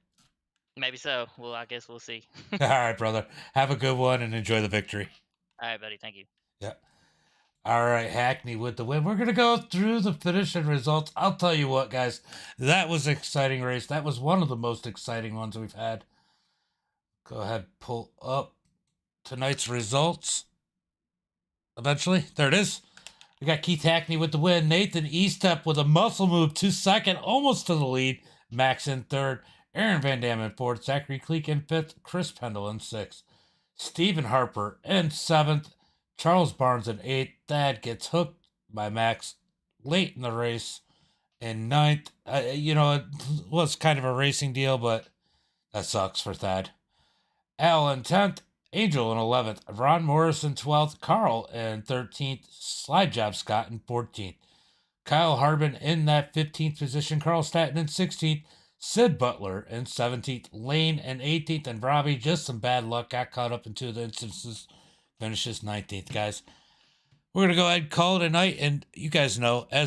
Maybe so. Well, I guess we'll see. All right, brother. Have a good one and enjoy the victory. All right, buddy. Thank you. Yeah. All right, Hackney with the win. We're going to go through the finish and results. I'll tell you what, guys. That was an exciting race. That was one of the most exciting ones we've had. Go ahead, pull up tonight's results. Eventually. There it is. We got Keith Hackney with the win. Nathan Estep with a muscle move to second, almost to the lead. Max in third. Aaron Van Dam in fourth. Zachary Cleek in fifth. Chris Pendle in sixth. Stephen Harper in seventh. Charles Barnes in eighth. Thad gets hooked by Max late in the race in ninth. It was kind of a racing deal, but that sucks for Thad. Al in 10th. Angel in 11th. Ron Morris in 12th. Carl in 13th. Slide Job Scott in 14th. Kyle Harvin in that 15th position. Carl Staton in 16th. Sid Butler in 17th. Lane in 18th. And Robbie, just some bad luck, got caught up in two of the instances. Finishes 19th, guys. We're going to go ahead and call it a night. And you guys know, as